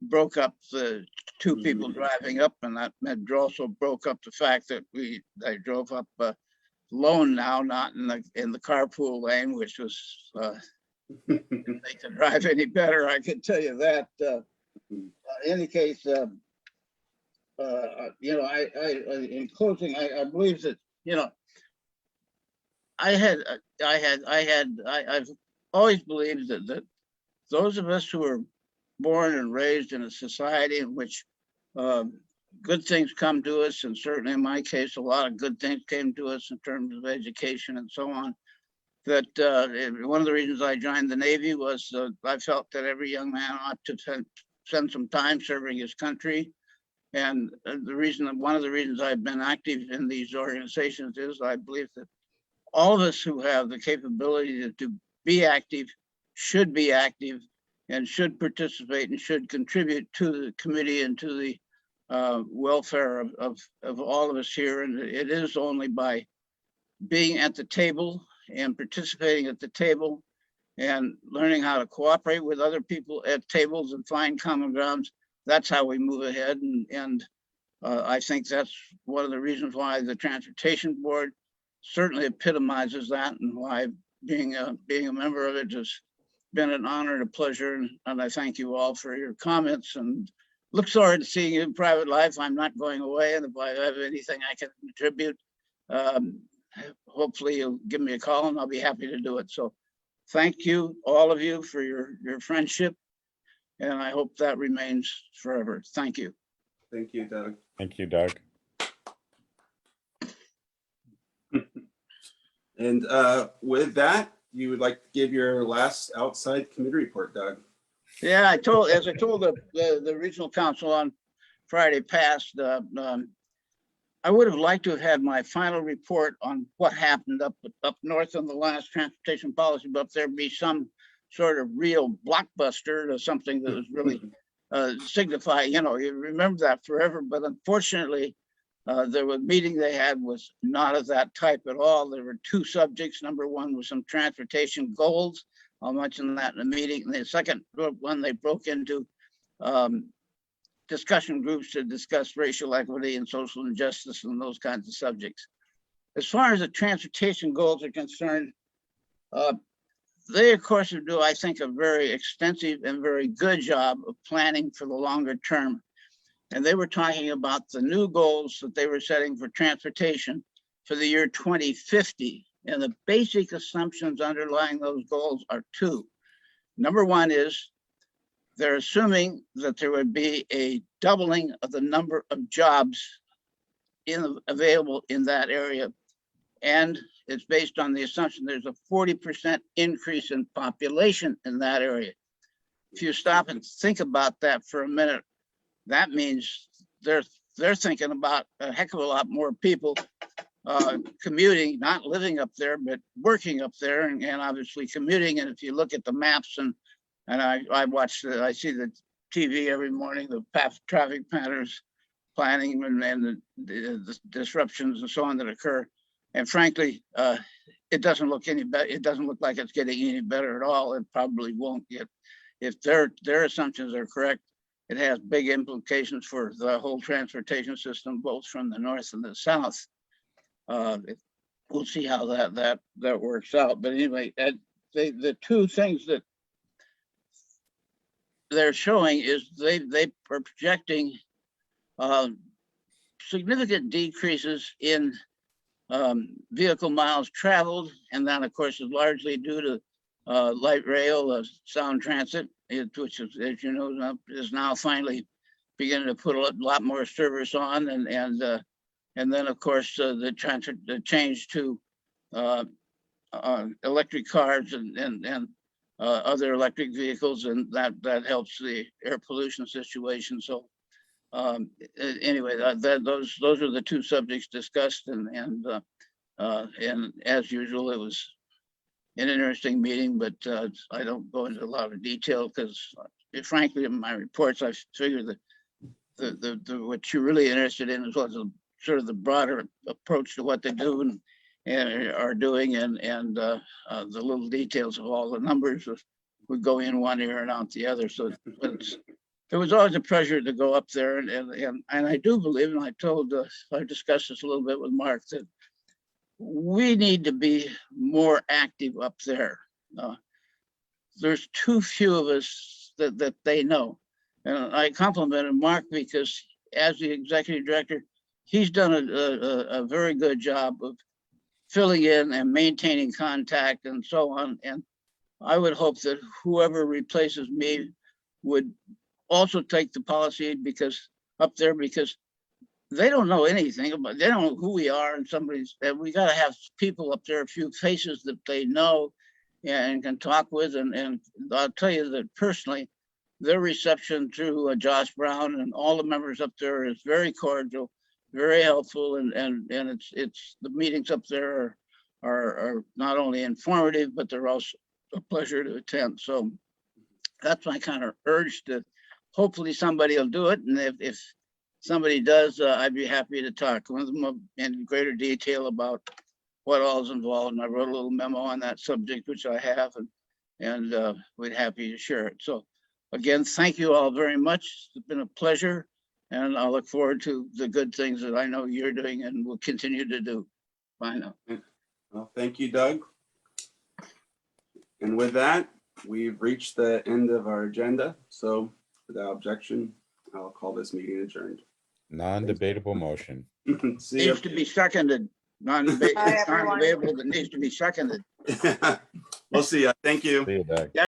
broke up the two people driving up, and that also broke up the fact that they drove up alone now, not in the carpool lane, which was if they could drive any better, I can tell you that. In any case, you know, I in closing, I believe that, you know, I've always believed that those of us who are born and raised in a society in which good things come to us, and certainly in my case, a lot of good things came to us in terms of education and so on, that one of the reasons I joined the Navy was I felt that every young man ought to spend some time serving his country. And one of the reasons I've been active in these organizations is I believe that all of us who have the capability to be active should be active and should participate and should contribute to the committee and to the welfare of all of us here. And it is only by being at the table and participating at the table and learning how to cooperate with other people at tables and find common grounds, that's how we move ahead. And I think that's one of the reasons why the Transportation Board certainly epitomizes that, and why being a member of it has been an honor and a pleasure. And I thank you all for your comments and look forward to seeing you in private life. I'm not going away, and if I have anything I can contribute, hopefully you'll give me a call and I'll be happy to do it. So thank you, all of you, for your friendship, and I hope that remains forever. Thank you. Thank you, Doug. Thank you, Doug. And with that, you would like to give your last outside committee report, Doug. Yeah, as I told the regional council on Friday past, I would have liked to have had my final report on what happened up north on the last transportation policy, but if there be some sort of real blockbuster or something that was really signify, you know, you remember that forever. But unfortunately, the meeting they had was not of that type at all. There were two subjects. Number one was some transportation goals. I'll mention that in the meeting. And the second one, they broke into discussion groups to discuss racial equity and social injustice and those kinds of subjects. As far as the transportation goals are concerned, they of course do, I think, a very extensive and very good job of planning for the longer term. And they were talking about the new goals that they were setting for transportation for the year 2050. And the basic assumptions underlying those goals are two. Number one is they're assuming that there would be a doubling of the number of jobs available in that area. And it's based on the assumption there's a 40% increase in population in that area. If you stop and think about that for a minute, that means they're thinking about a heck of a lot more people commuting, not living up there, but working up there, and obviously commuting. And if you look at the maps, and I see the TV every morning, the traffic patterns, planning, and the disruptions and so on that occur. And frankly, it doesn't look any better. It doesn't look like it's getting any better at all. It probably won't get. If their assumptions are correct, it has big implications for the whole transportation system, both from the north and the south. We'll see how that works out. But anyway, the two things that they're showing is they are projecting significant decreases in vehicle miles traveled, and that of course is largely due to light rail, Sound Transit, which is, as you know, is now finally beginning to put a lot more service on, and then of course the change to electric cars and other electric vehicles, and that helps the air pollution situation. So anyway, those are the two subjects discussed, and as usual, it was an interesting meeting, but I don't go into a lot of detail because, frankly, in my reports, I figure that what you're really interested in is what's sort of the broader approach to what they do and are doing, and the little details of all the numbers would go in one ear and out the other. So it was always a pleasure to go up there, and I do believe, and I discussed this a little bit with Mark, that we need to be more active up there. There's too few of us that they know. And I complimented Mark because as the executive director, he's done a very good job of filling in and maintaining contact and so on. And I would hope that whoever replaces me would also take the policy because they don't know anything about, they don't know who we are, and we got to have people up there, a few faces that they know and can talk with. And I'll tell you that personally, their reception to Josh Brown and all the members up there is very cordial, very helpful, and it's the meetings up there are not only informative, but they're also a pleasure to attend. So that's my kind of urge to hopefully somebody will do it. And if somebody does, I'd be happy to talk with them in greater detail about what all is involved. And I wrote a little memo on that subject, which I have, and we'd happy to share it. So again, thank you all very much. It's been a pleasure, and I look forward to the good things that I know you're doing and will continue to do. Bye now. Well, thank you, Doug. And with that, we've reached the end of our agenda. So without objection, I'll call this meeting adjourned. Non-debatable motion. See you. Needs to be seconded. Non-debatable that needs to be seconded. We'll see you. Thank you. See you, Doug. Yeah.